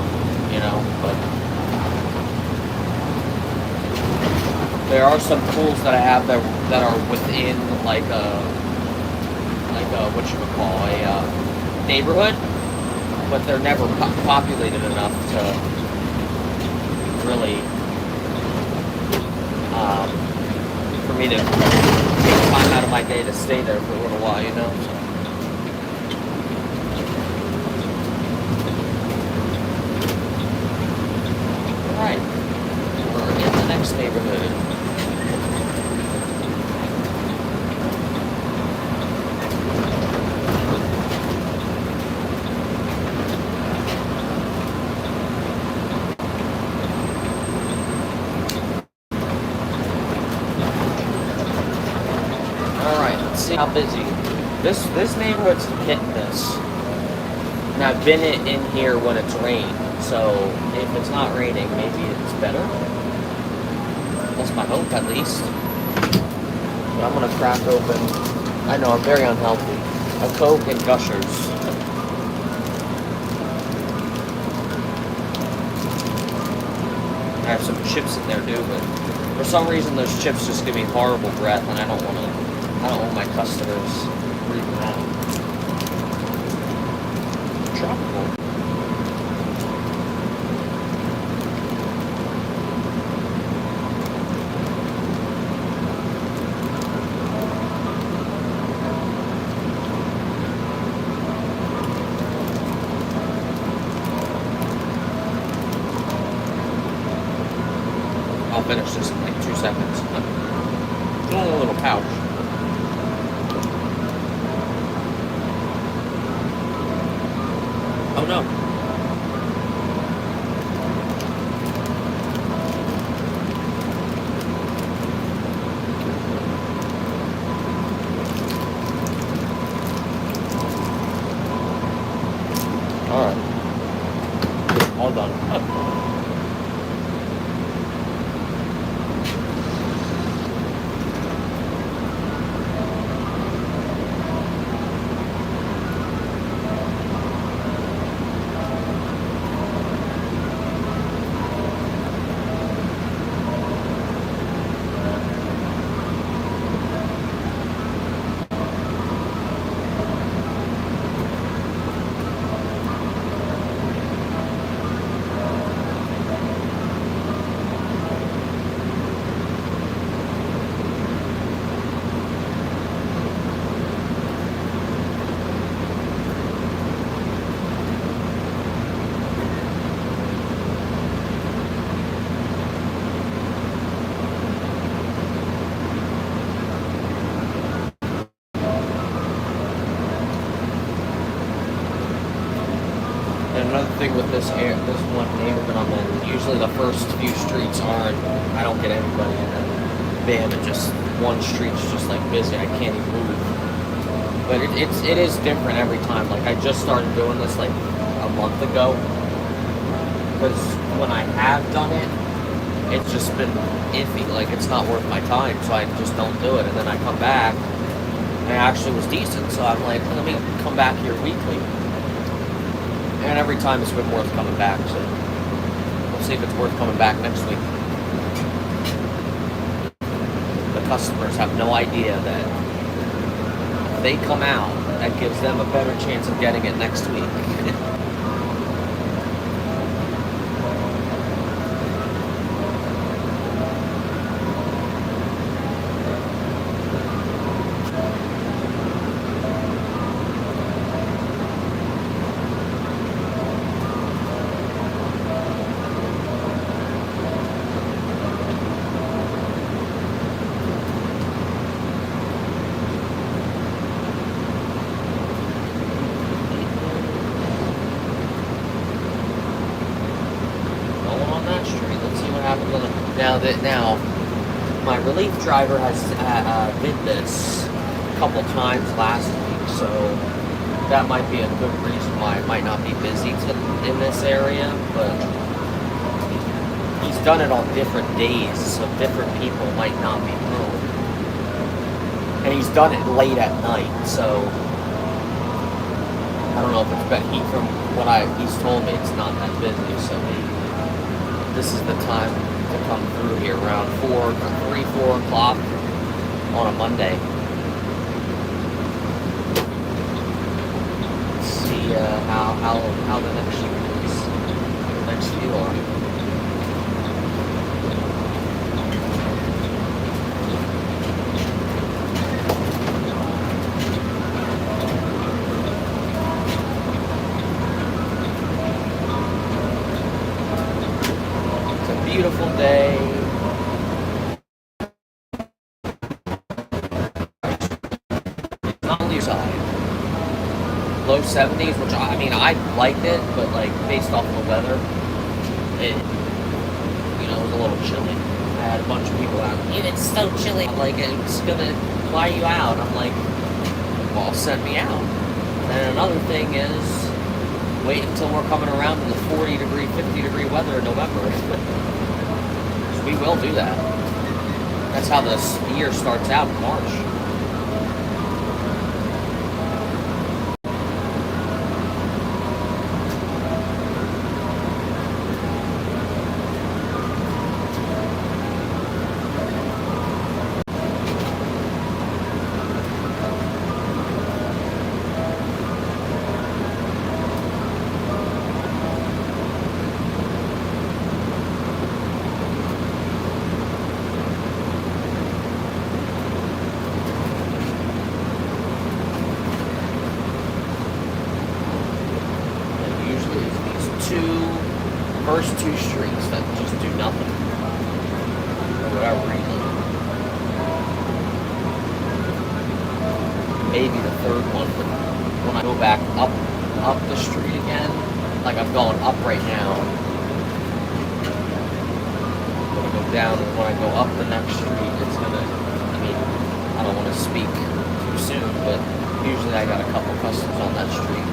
Speaker 1: you know, but there are some pools that I have that are within like a what you would call a neighborhood, but they're never populated enough to really for me to take time out of my day to stay there for a little while, you know. So. All right, we're in the next neighborhood. See how busy. This neighborhood's hit and miss. And I've been in here when it's rained, so if it's not raining, maybe it's better. That's my hope, at least. But I'm gonna crack open. I know I'm very unhealthy. A Coke and Gushers. I have some chips in there too, but for some reason those chips just give me horrible breath, and I don't want my customers breathing out. Tropical. I'll finish this in like 2 seconds. It's only a little pouch. Oh no. Alright. All done. And another thing with this one neighborhood I'm in, usually the first few streets I don't get anybody, and then bam, it just one street's just like busy. I can't even move. But it is different every time. Like I just started doing this like a month ago, because when I have done it, it's just been iffy. Like it's not worth my time, so I just don't do it. And then I come back, and it actually was decent. So I'm like, let me come back here weekly. And every time it's been worth coming back, so we'll see if it's worth coming back next week. The customers have no idea that if they come out, that gives them a better chance of getting it next week. Now, my relief driver has did this a couple times last week, so that might be a good reason why it might not be busy in this area, but he's done it on different days, so different people might not be home. And he's done it late at night, so I don't know if it's been from what he's told me it's not that busy, so maybe this is the time to come through here around 4 o'clock on a Monday. See how the next few are. Beautiful day. Not only side. Low 70s, which I liked it, but like based off the weather, it was a little chilly. I had a bunch of people out. It's so chilly. I'm like, it's gonna fly you out. I'm like, well, send me out. And another thing is, wait until we're coming around to the 40 degree, 50 degree weather in November. We will do that. That's how this year starts out in March. First two streets that just do nothing for whatever reason. Maybe the third one, but when I go back up the street again, like I'm going up right now, when I go down, when I go up the next street, it's gonna, I don't want to speak too soon, but usually I got a couple customers on that street.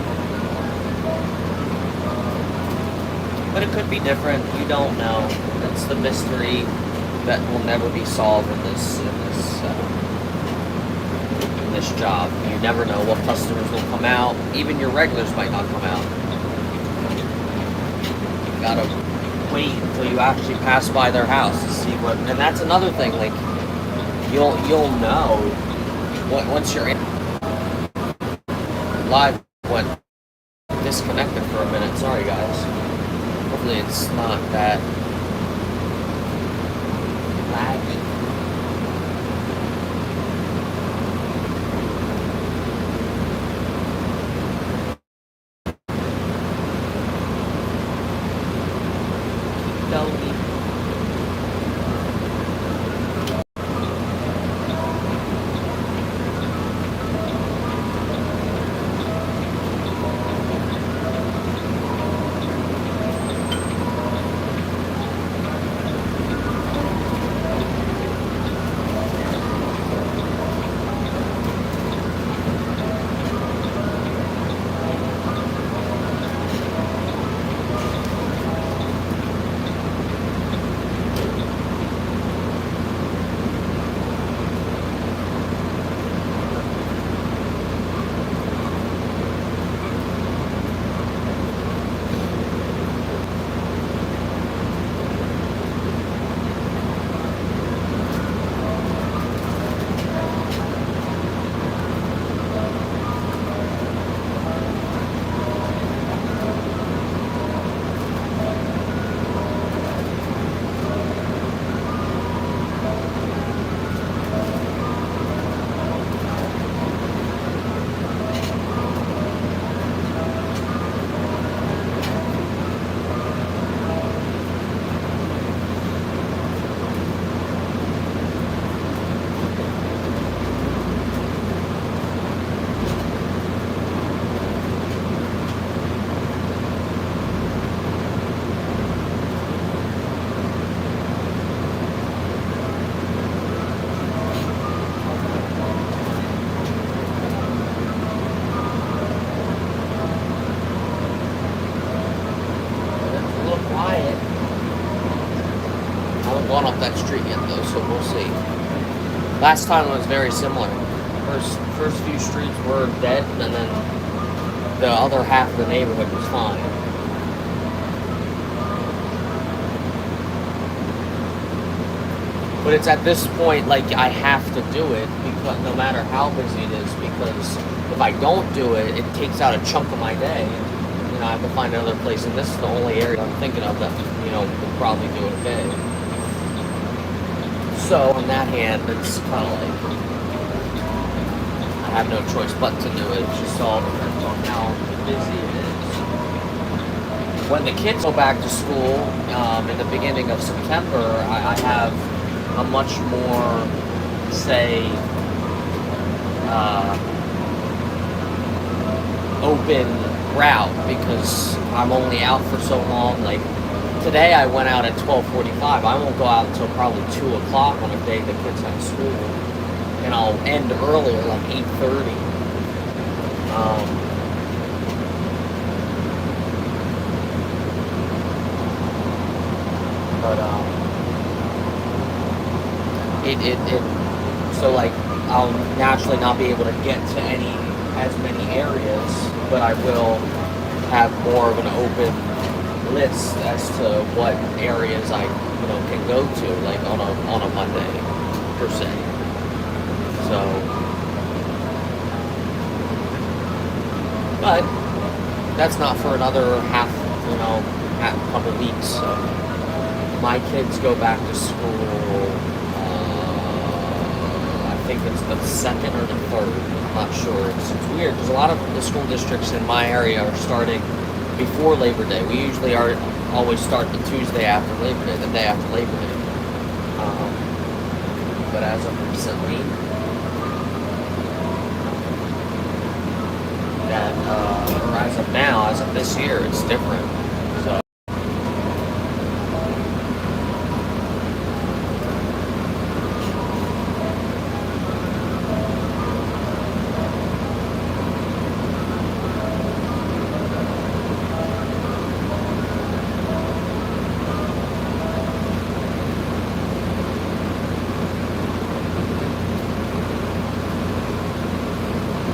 Speaker 1: But it could be different. You don't know. It's the mystery that will never be solved in this job. You never know what customers will come out. Even your regulars might not come out. You gotta wait until you actually pass by their house to see what. And that's another thing. Like you'll know once you're in. Live went disconnected for a minute. Sorry, guys. Hopefully it's not that laggy. Keep gone up that street yet though, so we'll see. Last time it was very similar. First few streets were dead, and then the other half of the neighborhood was fine. But it's at this point, like, I have to do it, because no matter how busy it is, because if I don't do it, it takes out a chunk of my day. You know, I have to find another place, and this is the only area I'm thinking of that, you know, would probably do okay. So, on that hand, it's kind of like, I have no choice but to do it. It's just all depends on how busy it is. When the kids go back to school, in the beginning of September, I have a much more, say, open route, because I'm only out for so long. Like today I went out at 12:45. I won't go out until probably 2 o'clock on a day the kids have school, and I'll end earlier, like 8:30. So like I'll naturally not be able to get to as many areas, but I will have more of an open list as to what areas I can go to, like on a Monday per se. So, but that's not for another half couple weeks. So my kids go back to school. I think it's the 2nd or the 3rd. I'm not sure. It's weird because a lot of the school districts in my area are starting before Labor Day. We usually always start the Tuesday after Labor Day, the day after Labor Day. But as of recently, or as of now, as of this year, it's different. So.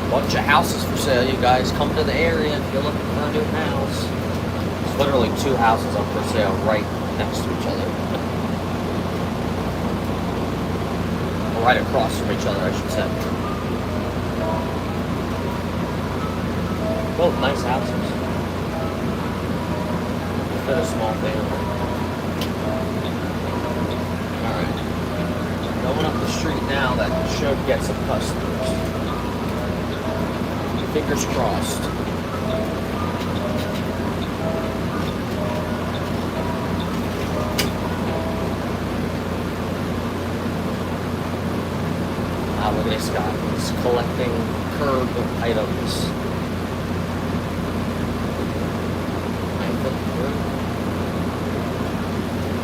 Speaker 1: Bunch of houses for sale, you guys. Come to the area if you're looking for a new house. There's literally 2 houses up for sale right next to each other. Or right across from each other, I should say. Both nice houses. Fit a small family. Alright. Going up the street now, that should get some customers. Fingers crossed. Look at this guy. He's collecting curb items.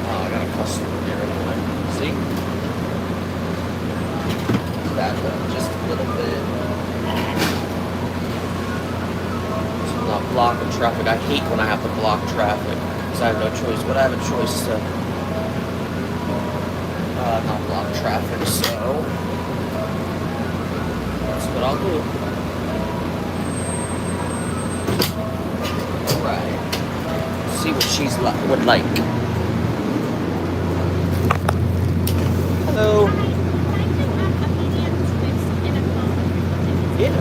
Speaker 1: Oh, I got a customer there anyway. See? That just a little bit. Blocking traffic. I hate when I have to block traffic because I have no choice, but I have a choice to not block traffic, so that's what I'll do. Alright. See what she's would like. Hello. Yeah.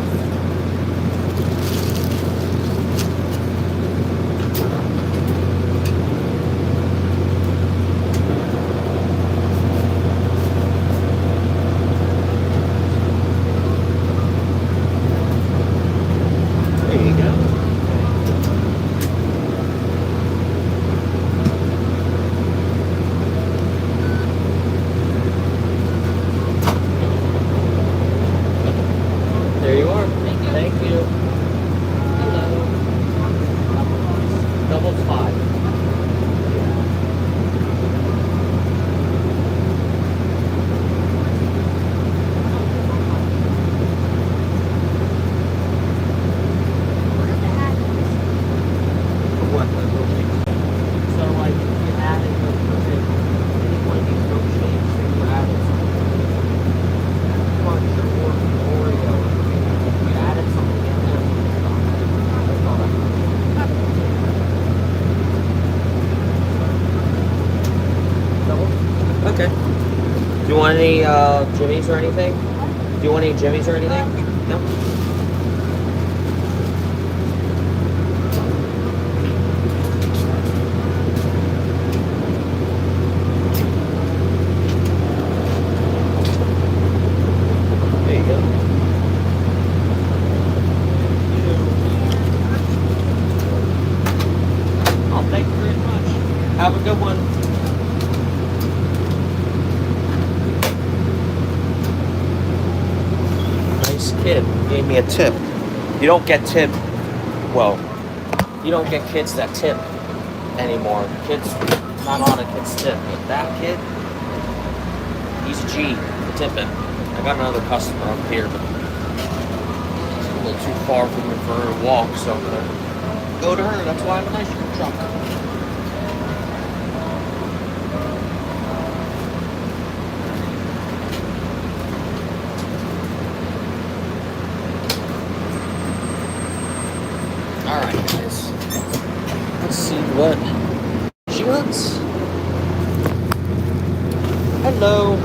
Speaker 1: There you are. Okay. Do you want any jimmies or anything? Do you want any jimmies or anything? No? There you go. Oh, thank you very much. Have a good one. Nice kid. Gave me a tip. You don't get tip. Well, you don't get kids that tip anymore. Kids, not a lot of kids tip, but that kid, he's a G for tipping. I got another customer up here, but it's a little too far for me for her to walk, so I'm gonna go to her. That's why I have an ice cream truck. Alright, guys. Let's see what she wants. Hello.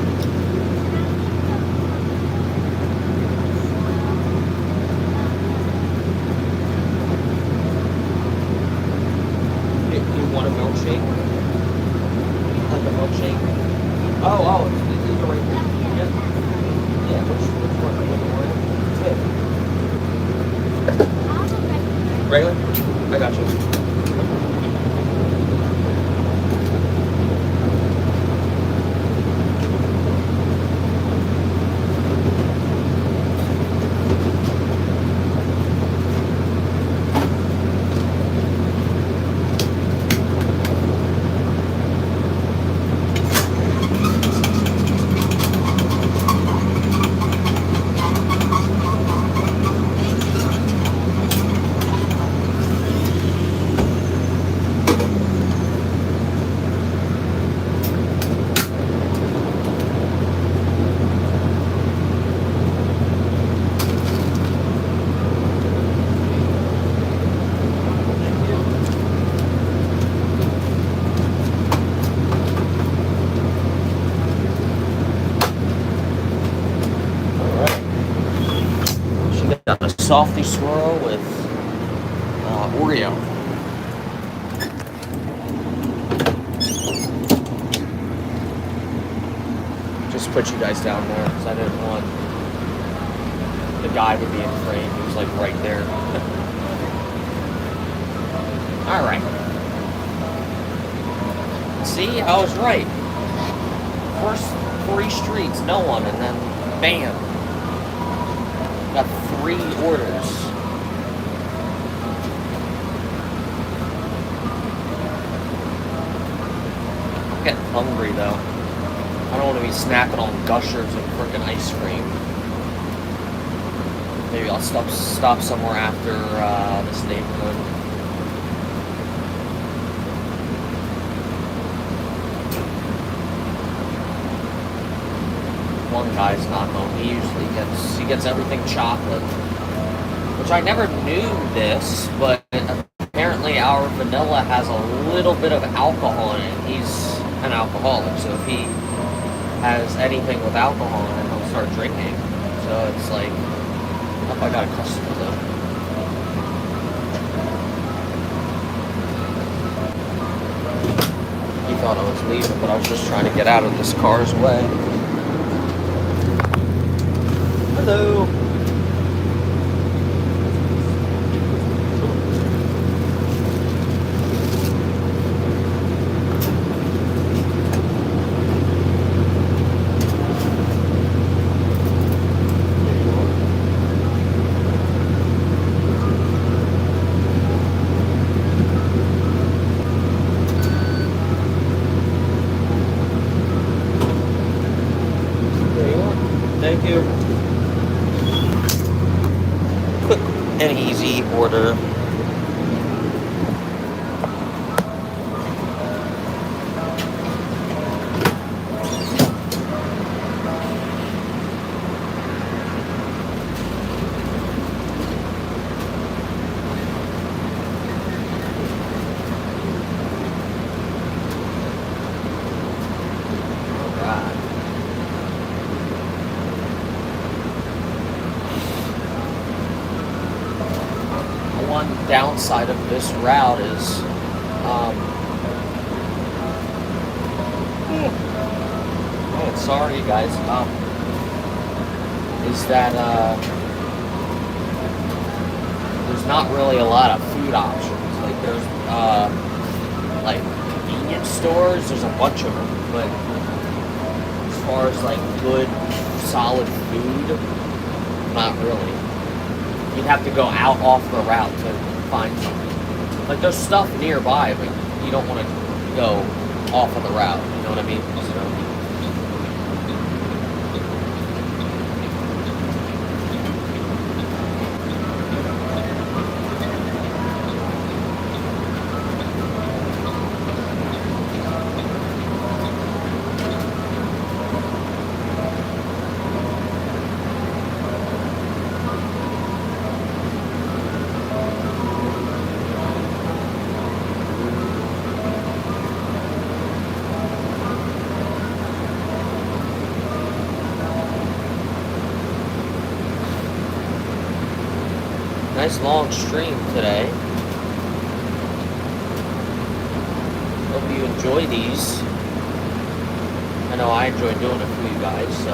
Speaker 1: You want a milkshake? Like a milkshake? Oh, it's right there. Yeah, which one? Regular? I got you. Got a Softee swirl with Oreo. Just put you guys down there because I didn't want the guy to be in frame. He was like right there. Alright. See, I was right. First 3 streets, no one, and then bam. Got 3 orders. I'm getting hungry though. I don't want to be snacking on Gushers and frickin' ice cream. Maybe I'll stop somewhere after this neighborhood. One guy's not home. He usually gets everything chocolate, which I never knew this, but apparently our vanilla has a little bit of alcohol in it. He's an alcoholic, so if he has anything with alcohol in it, he'll start drinking. So it's like, oh, I got a customer though. He thought I was leaving, but I was just trying to get out of this car's way. Hello. There you are. Thank you. Quick and easy order. downside of this route is, oh, sorry you guys, is that, there's not really a lot of food options. Like there's, like convenience stores, there's a bunch of them, but as far as like good, solid food, not really. You'd have to go out off the route to find something. Like there's stuff nearby, but you don't want to go off of the route. You know what I mean? So. Nice long stream today. Hope you enjoy these. I know I enjoy doing it for you guys, so.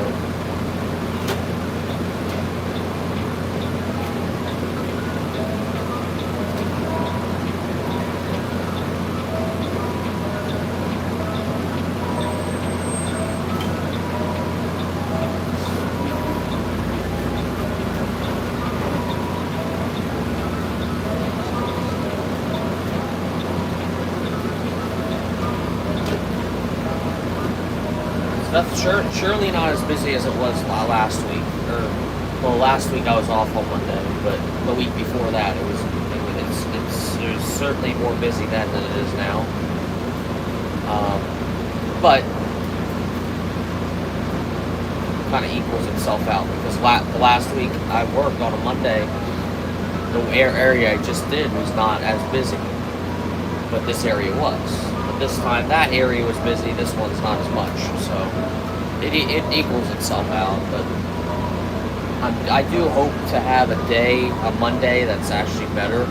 Speaker 1: That's surely not as busy as it was last week. Well, last week I was off on Monday, but the week before that it was certainly more busy then than it is now. But kind of equals itself out because last week I worked on a Monday. The area I just did was not as busy, but this area was. This time that area was busy, this one's not as much, so it equals itself out. But I do hope to have a Monday that's actually better.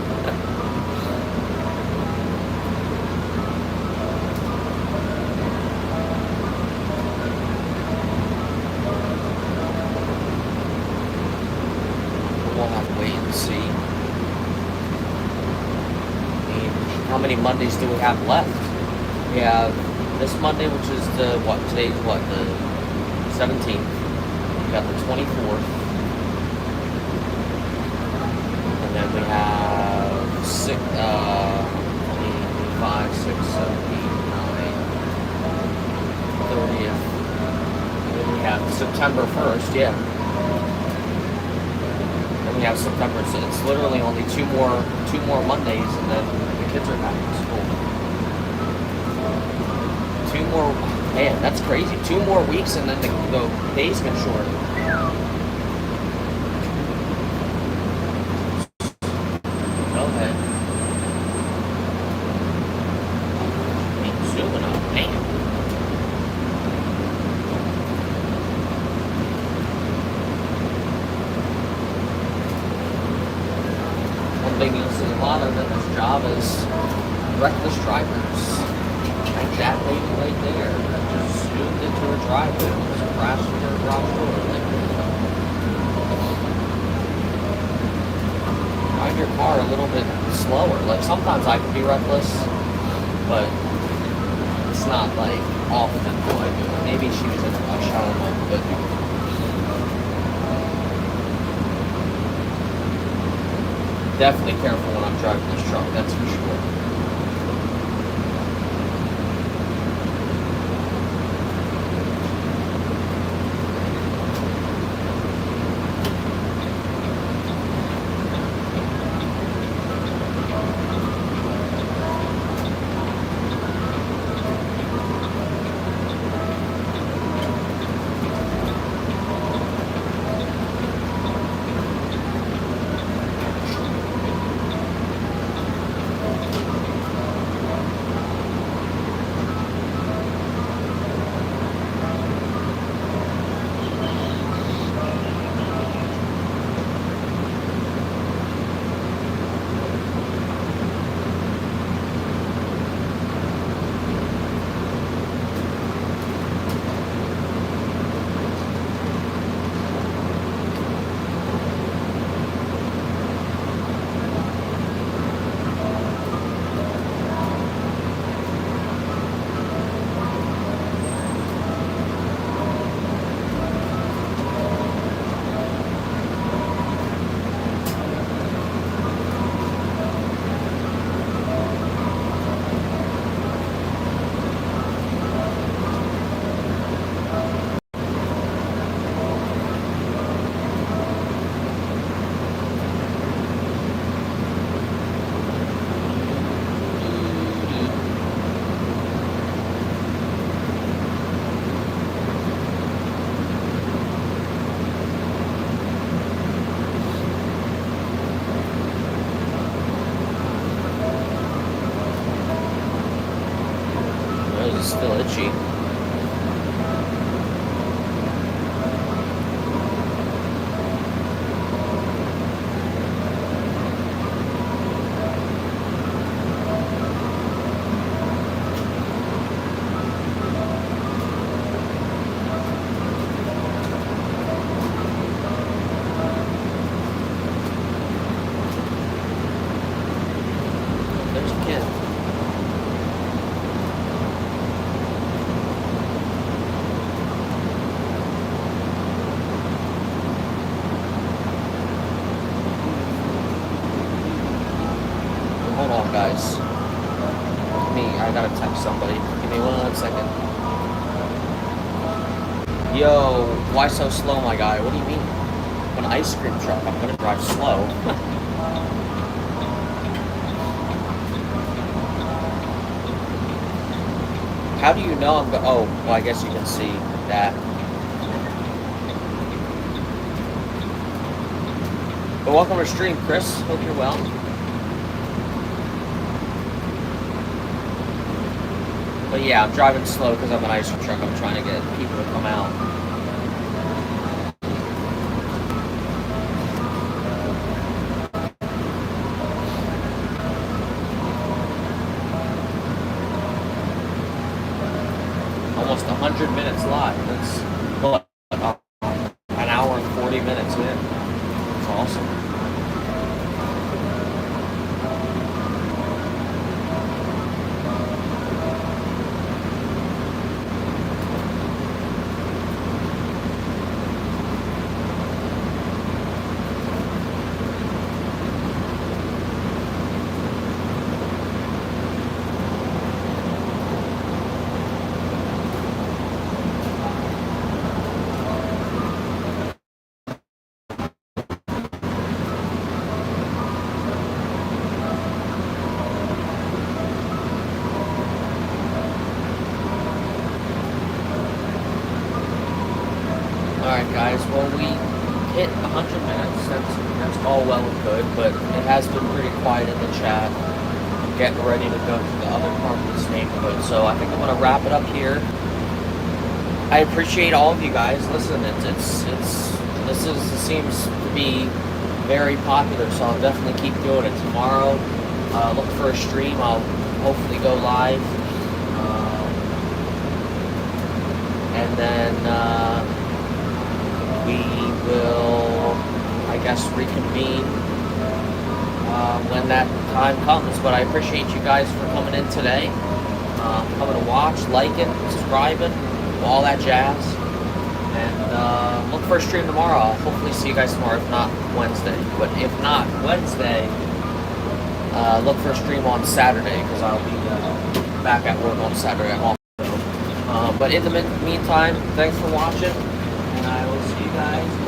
Speaker 1: We'll have to wait and see. I mean, how many Mondays do we have left? We have this Monday, which is the, today's the 17th. We got the 24th. And then we have 5, 6, 7, 8, 9, 30th. And then we have September 1st, yeah. Then we have September, so it's literally only two more Mondays, and then the kids are back in school. 2 more, man, that's crazy. 2 more weeks and then the days get shorter. Go ahead. Zooming up, man. One thing you'll see a lot of in this job is reckless drivers. Like that lady right there that just zoomed into her driveway and just crashed into her garage door. Like, drive your car a little bit slower. Like sometimes I can be reckless, but it's not like often do I do it. Maybe she was in a rush hour, but definitely careful when I'm driving this truck, that's for sure. still itchy. There's a kid. Hold on, guys. I gotta text somebody. Give me 1 second. Yo, why so slow, my guy? What do you mean? I'm an ice cream truck. I'm gonna drive slow. How do you know I'm go? Oh, well, I guess you can see that. But welcome to stream, Chris. Hope you're well. But yeah, I'm driving slow because I'm an ice cream truck. I'm trying to get people to come out. Almost 100 minutes live. That's what, an hour and 40 minutes in. It's awesome. Alright guys, well we hit 100 minutes, that's all well and good, but it has been pretty quiet in the chat. I'm getting ready to go to the other part of this neighborhood, so I think I'm going to wrap it up here. I appreciate all of you guys. Listen, this seems to be very popular, so I'll definitely keep doing it. Tomorrow, look for a stream, I'll hopefully go live. And then, we will, I guess, reconvene when that time comes. But I appreciate you guys for coming in today, coming to watch, liking, subscribing, all that jazz. And look for a stream tomorrow. I'll hopefully see you guys tomorrow, if not Wednesday. But if not Wednesday, look for a stream on Saturday, because I'll be back at work on Saturday also. But in the meantime, thanks for watching. And I will see you guys